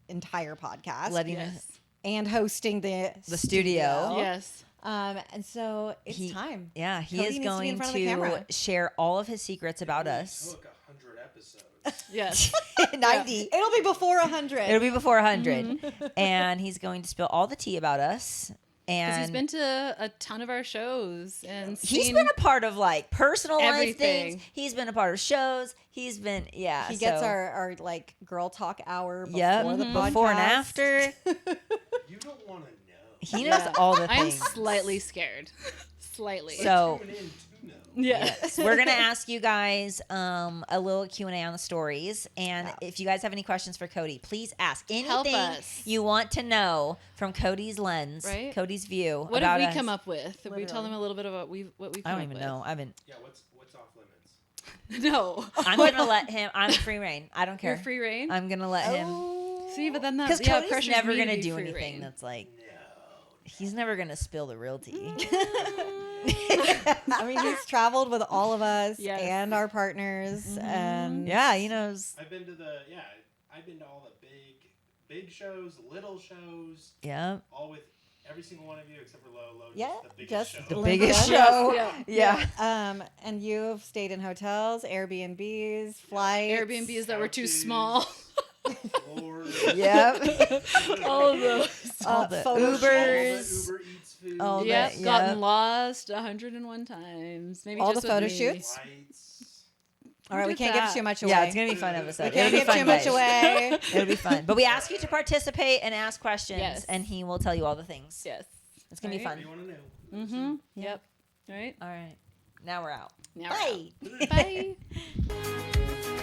entire podcast Letting Yes. and hosting the studio. Yes. And so it's time. Yeah, he Cody is needs to be in going front of the to camera. share all of his secrets about We us. took 100 episodes. Yes. 90. It'll be before 100. It'll be before 100. And he's going to spill all the tea about us. Because And he's been to a ton of our shows and he's seen been a part of like personal life everything. things. He's been a part of shows. He's been, He gets our like girl talk hour before the podcast. before and after. You don't want to know. He knows all the I'm things. slightly scared. Slightly. So- Tune in to know. yes. We're gonna ask you guys a little Q&A on the stories, and if you guys have any questions for Cody, please ask Help anything us. you want to know from Cody's lens, Right? Cody's view. What about have we us. come up with? Have we tell them a little bit about what we've I come don't up even know. I haven't. Yeah, what's off limits? No. I'm gonna let him. I'm free reign. I don't You're care. free reign. I'm gonna let him See, but then that because yeah, Cody's pressures never me to gonna be do free anything reign. that's like. No. He's never gonna spill the real tea. I mean, he's traveled with all of us Yes. and our partners, and Yeah, he knows. I've been to all the big shows, little shows, Yeah, all with every single one of you except for Lo. Yeah, The biggest just show. the Linda. biggest Yeah. show. Yeah. Yeah. and you've stayed in hotels, Airbnbs, flights, Airbnbs that were too Couches. small. Floors. Yep. All of those. All the photo All the Ubers. Uber Eats food. All Yep. that, Gotten yep. lost 101 times. Maybe All just the photo with me. shoots? Lights. All right, we did can't give that? too much away. Yeah, it's gonna be a fun episode. we It'll can't be give fun, too much guys. away. It'll be fun. But we ask you to participate and ask questions, Yes. and he will tell you all the things. Yes. It's gonna be Right. What do fun. you want to know? Mm-hmm. Yep. Right. All right. Now we're out. Now Bye. we're out. Bye.